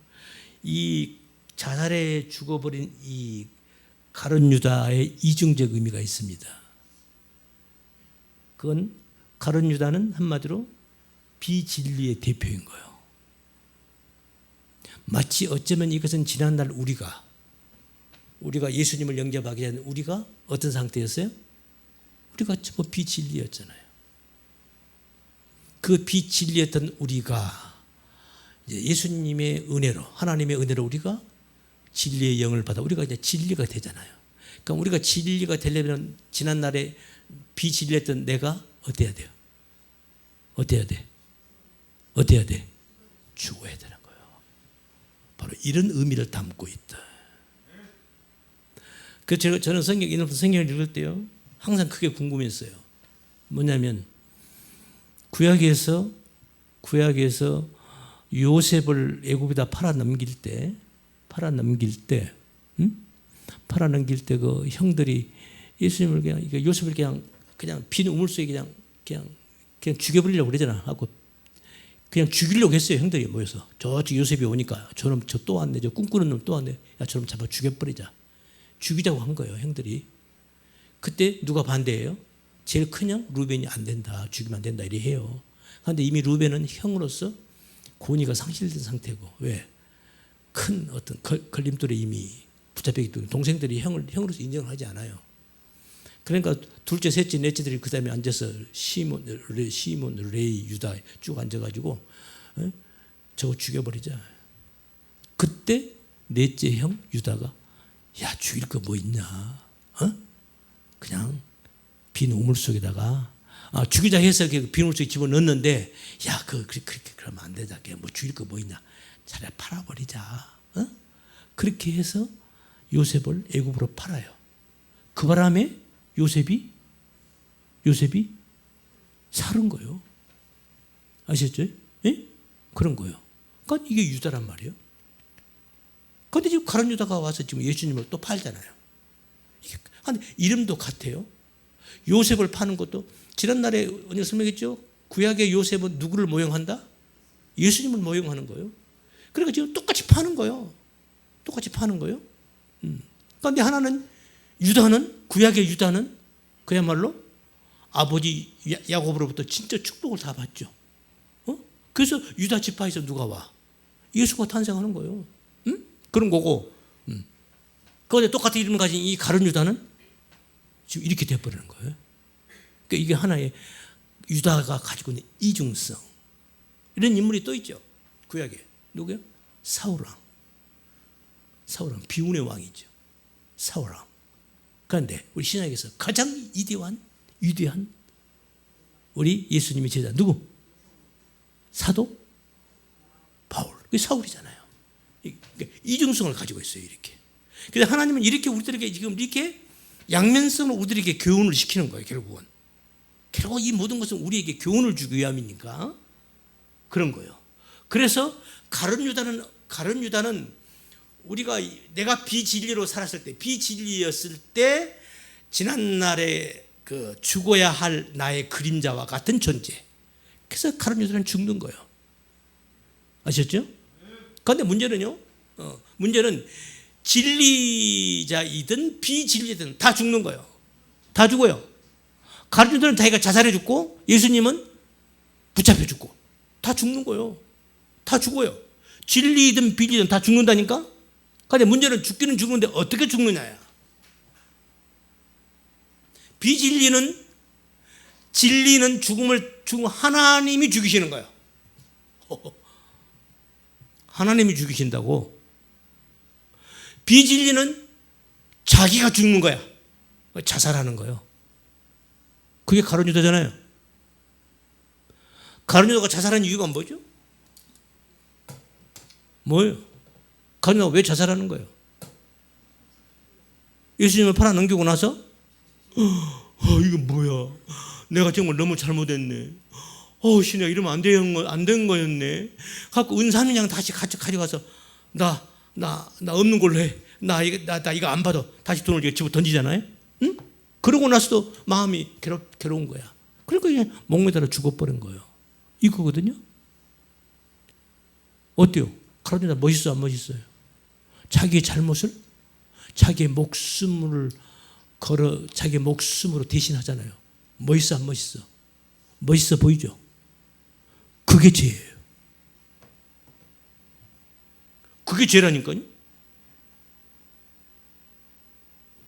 이 자살해 죽어버린 이 가룟 유다의 이중적 의미가 있습니다. 그건 가룟 유다는 한마디로 비진리의 대표인 거예요. 마치 어쩌면 이것은 지난날 우리가 예수님을 영접하기 전에 우리가 어떤 상태였어요? 우리가 뭐 비진리였잖아요. 그 비진리였던 우리가 이제 예수님의 은혜로, 하나님의 은혜로 우리가 진리의 영을 받아 우리가 이제 진리가 되잖아요. 그러니까 우리가 진리가 되려면 지난날에 비진리했던 내가 어때야 돼요? 어때야 돼? 어때야 돼? 죽어야 되는 거예요. 바로 이런 의미를 담고 있다. 그래서 저는 성경을 읽을 때요, 항상 크게 궁금했어요. 뭐냐면 구약에서 요셉을 애굽에다 팔아 넘길 때 그 형들이 예수님을 그냥 요셉을 그냥 빈 우물 속에 그냥 죽여버리려고 그러잖아. 하고 그냥 죽이려고 했어요. 형들이 모여서 저쪽 요셉이 오니까 저놈 저 또 왔네, 저 꿈꾸는 놈 또 왔네, 야 저놈 잡아 죽여버리자, 죽이자고 한 거예요, 형들이. 그때 누가 반대해요? 제일 큰 형 루벤이 안 된다, 죽이면 안 된다 이래 해요. 그런데 이미 루벤은 형으로서 권위가 상실된 상태고, 왜? 큰 어떤 걸림돌에 이미 붙잡히기 때문에 동생들이 형으로서 인정을 하지 않아요. 그러니까 둘째, 셋째, 넷째들이 그 다음에 앉아서 시몬, 레이, 유다 쭉 앉아가지고 저거 죽여버리자. 그때 넷째 형 유다가 야 죽일 거 뭐 있냐? 그냥 빈 우물 속에다가 죽이자 해서 빈 우물 속에 집어넣었는데 야 그렇게 그러면 안 되자. 뭐 죽일 거 뭐 있냐? 차라리 팔아버리자. 그렇게 해서 요셉을 애굽으로 팔아요. 그 바람에 요셉이 살은 거예요. 아셨죠? 예? 그런 거예요. 그러니까 이게 유다란 말이에요. 그런데 지금 가룟 유다가 와서 지금 예수님을 또 팔잖아요. 근데 이름도 같아요. 요셉을 파는 것도 지난날에 언니 설명했죠? 구약의 요셉은 누구를 모형한다? 예수님을 모형하는 거예요. 그러니까 지금 똑같이 파는 거예요. 똑같이 파는 거예요. 그런데 하나는 유다는, 구약의 유다는 그야말로 아버지 야곱으로부터 진짜 축복을 다 받죠. 그래서 유다 지파에서 누가 와? 예수가 탄생하는 거예요. 그런 거고. 그런데 똑같은 이름을 가진 이 가룟 유다는 지금 이렇게 돼버리는 거예요. 그러니까 이게 하나의 유다가 가지고 있는 이중성. 이런 인물이 또 있죠. 구약에. 누구요? 사울왕. 비운의 왕이죠. 사울왕. 그런데 우리 신약에서 가장 위대한 우리 예수님의 제자 누구? 사도 바울. 그게 사울이잖아요. 이중성을 가지고 있어요. 이렇게. 그래서 하나님은 이렇게 우리들에게 지금 이렇게 양면성으로 우리들에게 교훈을 시키는 거예요. 결국 이 모든 것은 우리에게 교훈을 주기 위함이니까 그런 거예요. 그래서 가룟 유다는 우리가 내가 비진리로 살았을 때, 비진리였을 때 지난날에 그 죽어야 할 나의 그림자와 같은 존재. 그래서 가룟 유다는 죽는 거예요. 아셨죠? 그런데 문제는 진리자이든 비진리든 다 죽는 거예요. 다 죽어요. 가룟 유다는 자기가 자살해 죽고 예수님은 붙잡혀 죽고 다 죽는 거예요. 다 죽어요. 진리든 비리든 다 죽는다니까? 그런데 문제는 죽기는 죽는데 어떻게 죽느냐야. 진리는 죽음을 하나님이 죽이시는 거예요. 하나님이 죽이신다고. 비진리는 자기가 죽는 거야. 자살하는 거예요. 그게 가룟 유다잖아요. 가룟 유다가 자살한 이유가 뭐죠? 뭐예요? 가룟 유다가 왜 자살하는 거예요? 예수님을 팔아 넘기고 나서 이거 뭐야? 내가 정말 너무 잘못했네. 신이야 이러면 안 된 거였네. 갖고 은사미냥 다시 가져가서 나 없는 걸로 해. 나 이거 안 받아. 다시 돈을 집어 던지잖아요. 응? 그러고 나서도 마음이 괴로운 거야. 그러니까 그냥 목매달아 죽어버린 거예요. 이거거든요. 어때요? 가룟 유다 멋있어 안 멋있어요? 자기의 잘못을 자기의 목숨으로 대신하잖아요. 멋있어 안 멋있어? 멋있어 보이죠? 그게 죄예요. 그게 죄라니까요.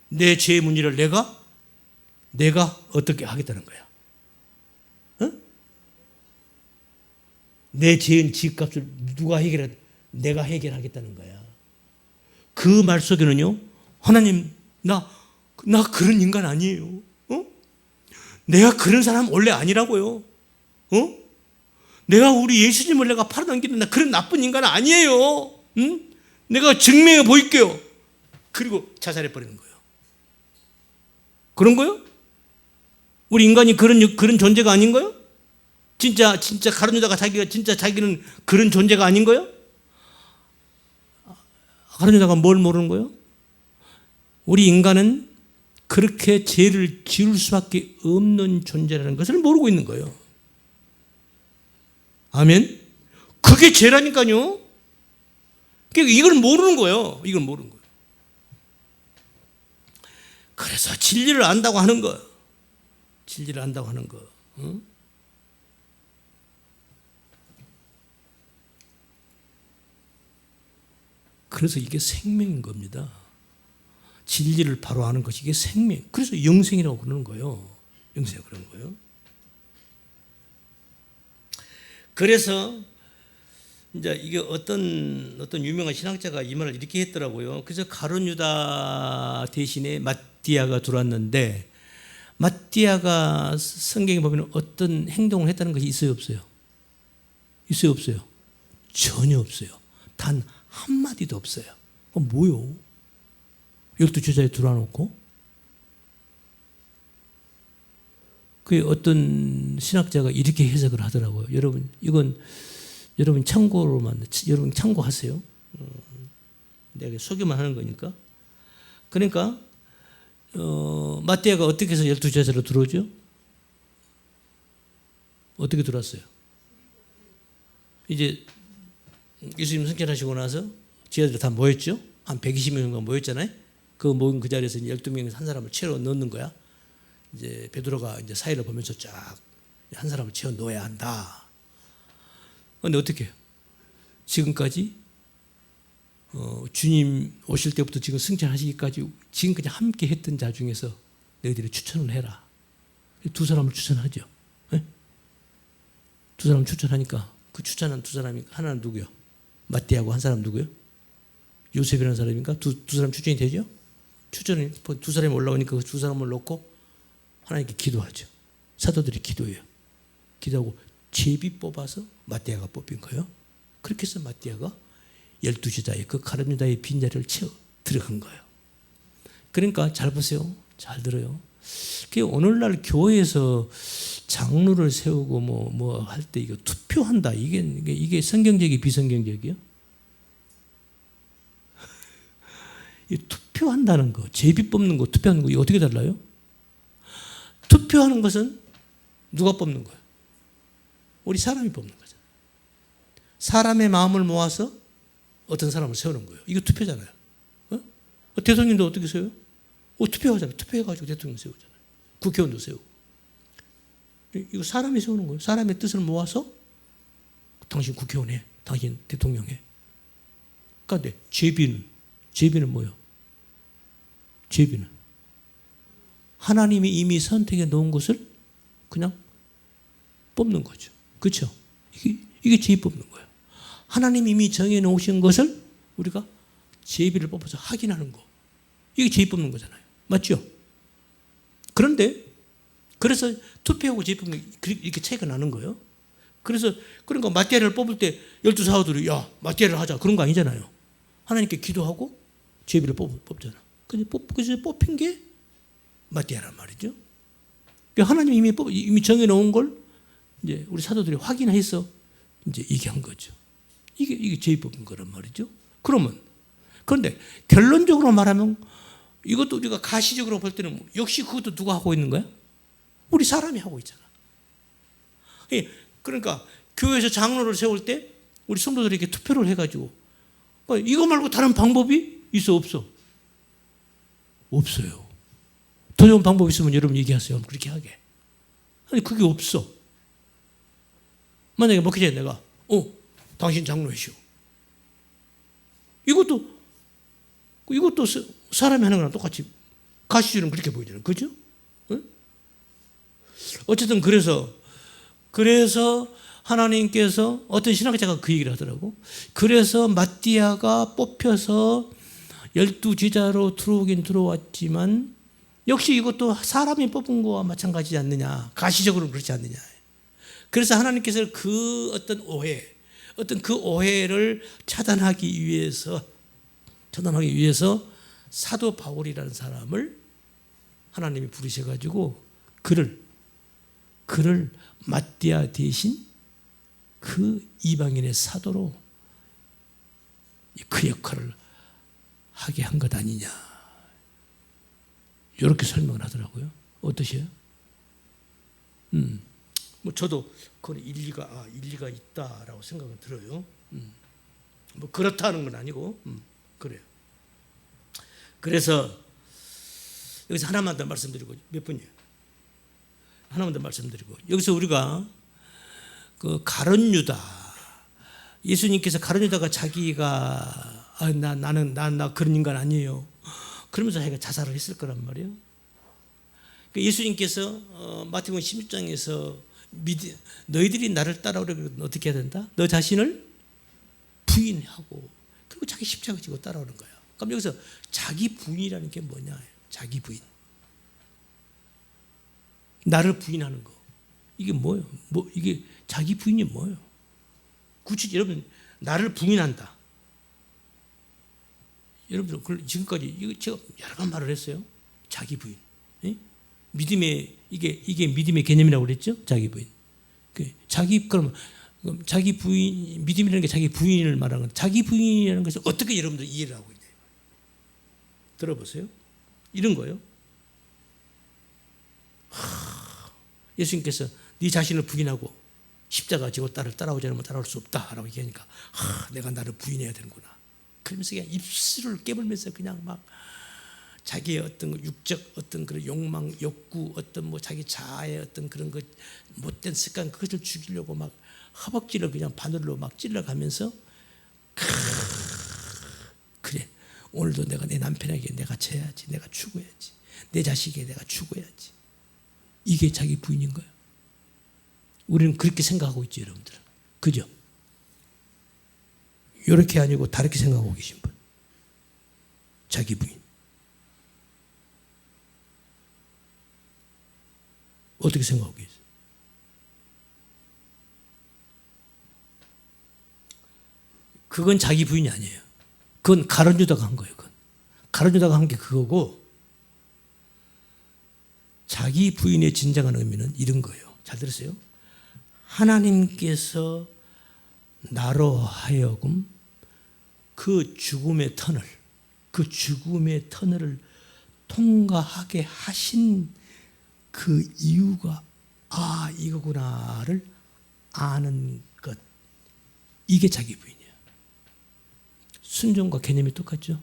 내 죄의 문제를 내가 어떻게 하겠다는 거야. 어? 내 죄의 집값을 누가 내가 해결하겠다는 거야. 그 말 속에는요, 하나님, 나 그런 인간 아니에요. 어? 내가 그런 사람 원래 아니라고요. 어? 내가 우리 예수님을 내가 팔아넘기는 나 그런 나쁜 인간 아니에요. 응? 내가 증명해 보일게요. 그리고 자살해 버리는 거예요. 그런 거요? 우리 인간이 그런 존재가 아닌 거요? 진짜 가룟 유다가 자기는 그런 존재가 아닌 거요? 가룟 유다가 뭘 모르는 거요? 우리 인간은 그렇게 죄를 지을 수밖에 없는 존재라는 것을 모르고 있는 거예요. 아멘? 그게 죄라니까요. 그러니까 이걸 모르는 거예요. 이걸 모르는 거예요. 그래서 진리를 안다고 하는 거. 진리를 안다고 하는 거. 응? 그래서 이게 생명인 겁니다. 진리를 바로 아는 것이 이게 생명. 그래서 영생이라고 그러는 거예요. 영생이라고 그러는 거예요. 그래서 이제 이게 어떤 유명한 신학자가 이 말을 이렇게 했더라고요. 그래서 가룟 유다 대신에 마띠아가 들어왔는데, 마띠아가 성경에 보면 어떤 행동을 했다는 것이 있어요, 없어요? 있어요, 없어요? 전혀 없어요. 단 한마디도 없어요. 그럼 뭐요? 12제자에 들어와놓고? 그 어떤 신학자가 이렇게 해석을 하더라고요. 여러분, 이건 여러분 여러분 참고하세요. 내가 소개만 하는 거니까. 그러니까 마띠아가 어떻게 해서 12제자로 들어오죠? 어떻게 들어왔어요? 이제 예수님 승천하시고 나서 제자들 다 모였죠? 한 120명인가 모였잖아요? 그 모인 그 자리에서 12명에서 한 사람을 채워 넣는 거야. 이제 베드로가 이제 사이를 보면서 쫙 한 사람을 채워 넣어야 한다. 그런데 어떻게 해요? 지금까지 주님 오실 때부터 지금 승천하시기까지 지금까지 함께 했던 자 중에서 너희들이 추천을 해라. 두 사람을 추천하죠. 네? 두 사람 추천하니까 그 추천한 두 사람이 하나는 누구요? 마띠아고 한 사람 누구요? 요셉이라는 사람인가? 두 사람 추천이 되죠? 추천이 두 사람이 올라오니까 그 두 사람을 놓고 하나님께 기도하죠. 사도들이 기도해요. 기도하고 제비 뽑아서 마띠아가 뽑힌 거예요. 그렇게 해서 마띠아가 12제자의 그 가룟 유다의 빈자리를 채워 들어간 거예요. 그러니까 잘 보세요. 잘 들어요. 오늘날 교회에서 장로를 세우고 뭐 할 때 이거 투표한다. 이게 성경적이 비성경적이요? 이 투표한다는 거, 제비 뽑는 거, 투표하는 거 이거 어떻게 달라요? 투표하는 것은 누가 뽑는 거예요? 우리 사람이 뽑는 거잖아요. 사람의 마음을 모아서 어떤 사람을 세우는 거예요. 이거 투표잖아요. 대통령도 어떻게 세워요? 투표하잖아요. 투표해가지고 대통령 세우잖아요. 국회의원도 세우고. 이거 사람이 세우는 거예요. 사람의 뜻을 모아서 당신 국회의원 해. 당신 대통령 해. 그런데 제비는 뭐예요? 제비는 하나님이 이미 선택해 놓은 것을 그냥 뽑는 거죠. 그렇죠? 이게 제비 뽑는 거예요. 하나님이 이미 정해 놓으신 것을 우리가 제비를 뽑아서 확인하는 거. 이게 제비 뽑는 거잖아요. 맞죠? 그래서 투표하고 제비 뽑는 게 이렇게 차이가 나는 거예요. 그러니까 마띠아를 뽑을 때 12사도들이 야 마띠아를 하자 그런 거 아니잖아요. 하나님께 기도하고 제비를 뽑잖아. 그래서 뽑힌 게 마띠아란 말이죠. 하나님이 이미 정해놓은 걸 이제 우리 사도들이 확인해서 이제 얘기한 거죠. 이게 제비 뽑은 거란 말이죠. 그런데 결론적으로 말하면 이것도 우리가 가시적으로 볼 때는 역시 그것도 누가 하고 있는 거야? 우리 사람이 하고 있잖아. 그러니까 교회에서 장로를 세울 때 우리 성도들에게 투표를 해가지고 이거 말고 다른 방법이 있어 없어? 없어요. 더 좋은 방법이 있으면 여러분 얘기하세요. 그렇게 하게. 아니 그게 없어. 만약에 목회자에 내가 당신 장로이시오. 이것도 사람이 하는 거랑 똑같이 가시줄은 그렇게 보이잖아요. 그죠? 응? 어쨌든 그래서 하나님께서 어떤 신학자가 그 얘기를 하더라고. 그래서 마띠아가 뽑혀서 12제자로 들어오긴 들어왔지만 역시 이것도 사람이 뽑은 거와 마찬가지지 않느냐. 가시적으로는 그렇지 않느냐. 그래서 하나님께서 그 어떤 그 오해를 차단하기 위해서 사도 바울이라는 사람을 하나님이 부르셔가지고 그를 마띠아 대신 그 이방인의 사도로 그 역할을 하게 한 것 아니냐. 이렇게 설명을 하더라고요. 어떠세요? 뭐 저도 그건 일리가 있다라고 생각은 들어요. 뭐 그렇다는 건 아니고 그래요. 그래서 여기서 하나만 더 말씀드리고 몇 분이에요? 하나만 더 말씀드리고 여기서 우리가 그 가룟 유다 예수님께서 가룟 유다가 자기가 나 그런 인간 아니에요. 그러면서 자기가 자살을 했을 거란 말이에요. 예수님께서 마태복음 16장에서 너희들이 나를 따라오려면 어떻게 해야 된다? 너 자신을 부인하고 그리고 자기 십자가 지고 따라오는 거야. 그럼 여기서 자기 부인이라는 게 뭐냐? 자기 부인. 나를 부인하는 거. 이게 뭐예요? 이게 자기 부인이 뭐예요? 구체적으로 여러분 나를 부인한다. 여러분들 지금까지 이거 제가 여러 번 말을 했어요. 자기 부인. 예? 믿음의 이게 믿음의 개념이라고 그랬죠? 자기 부인. 그러면 자기 부인 믿음이라는 게 자기 부인을 말하는 건 자기 부인이라는 것을 어떻게 여러분들 이해를 하고 있냐? 들어보세요. 이런 거요. 예수님께서 네 자신을 부인하고 십자가 지고 나를 따라오지 않으면 따라올 수 없다라고 얘기하니까 내가 나를 부인해야 되는구나. 그러면서 그냥 입술을 깨물면서 그냥 막 자기의 어떤 육적 어떤 그런 욕망, 욕구, 어떤 뭐 자기 자아의 어떤 그런 것 못된 습관 그것을 죽이려고 막 허벅지를 그냥 바늘로 막 찔러가면서 그래 오늘도 내가 내 남편에게 내가 져야지, 내가 죽어야지, 내 자식에게 내가 죽어야지. 이게 자기 부인인 거예요. 우리는 그렇게 생각하고 있죠, 여러분들. 그죠? 이렇게 아니고 다르게 생각하고 계신 분. 자기 부인. 어떻게 생각하고 계세요? 그건 자기 부인이 아니에요. 그건 가룟 유다가 한 거예요. 가룟 유다가 한 게 그거고 자기 부인의 진정한 의미는 이런 거예요. 잘 들으세요. 하나님께서 나로 하여금 그 죽음의 터널을 통과하게 하신 그 이유가 이거구나를 아는 것. 이게 자기 부인이야. 순종과 개념이 똑같죠.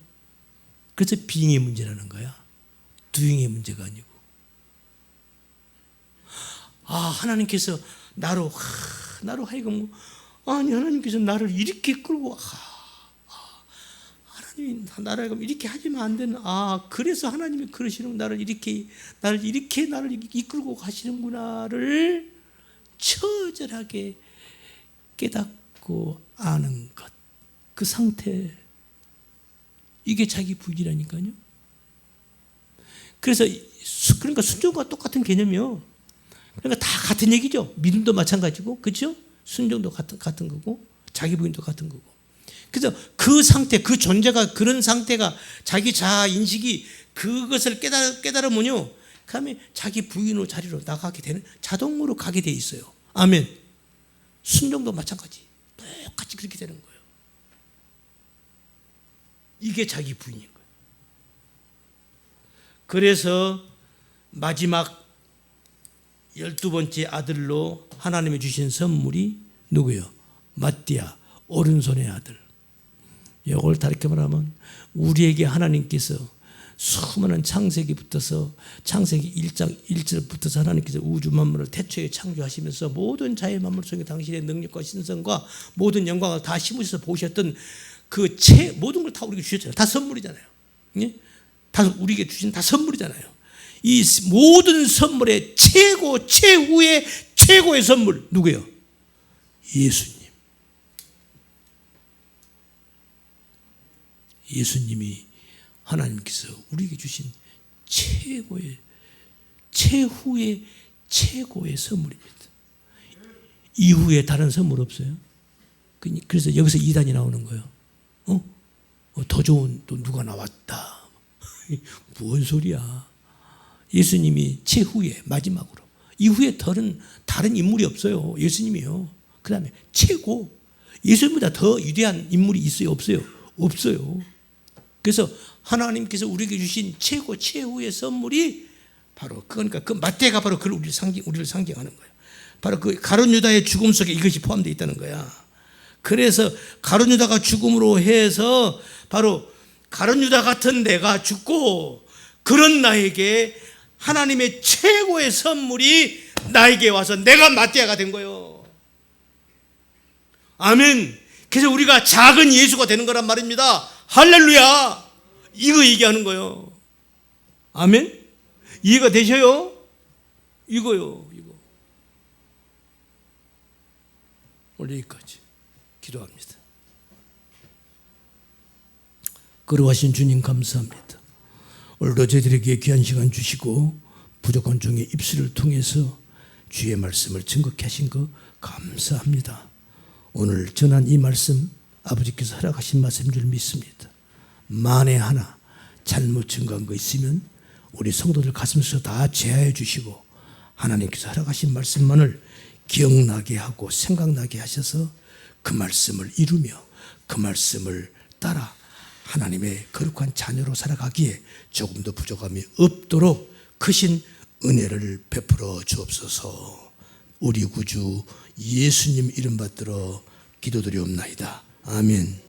그래서 being의 문제라는 거야. doing의 문제가 아니고. 하나님께서 나로 하여금 하나님께서 나를 이렇게 끌고 하나님이 나를 하여금 이렇게 하지만 안 되는 그래서 하나님이 그러시는 나를 이렇게 나를 이끌고 가시는구나를 처절하게 깨닫고 아는 것. 그 상태. 이게 자기 부인이라니까요. 그러니까 순종과 똑같은 개념이요. 그러니까 다 같은 얘기죠. 믿음도 마찬가지고, 그렇죠? 순종도 같은 거고, 자기 부인도 같은 거고. 그래서 그 상태, 그 존재가 그런 상태가 자기 자아 인식이 그것을 깨달으면요, 그다음에 자기 부인의 자리로 나가게 되는 자동으로 가게 돼 있어요. 아멘. 순종도 마찬가지. 똑같이 그렇게 되는 거예요. 이게 자기 부인인 거예요. 그래서 마지막 12번째 아들로 하나님이 주신 선물이 누구예요? 마띠아, 오른손의 아들. 이걸 다르게 말하면 우리에게 하나님께서 수많은 창세기부터서 창세기 1장 1절부터서 하나님께서 우주 만물을 태초에 창조하시면서 모든 자의 만물 속에 당신의 능력과 신성과 모든 영광을 다 심으셔서 보셨던 모든 걸 다 우리에게 주셨잖아요. 다 선물이잖아요. 예? 다 우리에게 주신 다 선물이잖아요. 이 모든 선물의 최고, 최후의 최고의 선물 누구예요? 예수님. 예수님이 하나님께서 우리에게 주신 최후의 최고의 선물입니다. 이후에 다른 선물 없어요. 그래서 여기서 이단이 나오는 거예요. 더 좋은 또 누가 나왔다. 뭔 소리야. 예수님이 최후의 마지막으로. 이후에 다른 인물이 없어요. 예수님이요. 그 다음에 최고. 예수님보다 더 위대한 인물이 있어요? 없어요? 없어요. 그래서 하나님께서 우리에게 주신 최후의 선물이 바로 그러니까 그 마태가 바로 그걸 우리를 상징하는 거예요. 바로 그 가룟 유다의 죽음 속에 이것이 포함되어 있다는 거야. 그래서 가룟 유다가 죽음으로 해서 바로 가룟 유다 같은 내가 죽고 그런 나에게 하나님의 최고의 선물이 나에게 와서 내가 마띠아가 된 거예요. 아멘. 그래서 우리가 작은 예수가 되는 거란 말입니다. 할렐루야. 이거 얘기하는 거예요. 아멘. 이해가 되셔요? 이거요. 이거. 오늘 여기까지 기도합니다. 거룩하신 주님 감사합니다. 오늘도 저희들에게 귀한 시간 주시고 부족한 종의 입술을 통해서 주의 말씀을 증거케 하신 것 감사합니다. 오늘 전한 이 말씀 아버지께서 허락하신 말씀인 줄 믿습니다. 만에 하나 잘못 증거한 거 있으면 우리 성도들 가슴속에 다 제하해 주시고 하나님께서 허락하신 말씀만을 기억나게 하고 생각나게 하셔서 그 말씀을 이루며 그 말씀을 따라 하나님의 거룩한 자녀로 살아가기에 조금 더 부족함이 없도록 크신 은혜를 베풀어 주옵소서. 우리 구주 예수님 이름 받들어 기도드리옵나이다. 아멘.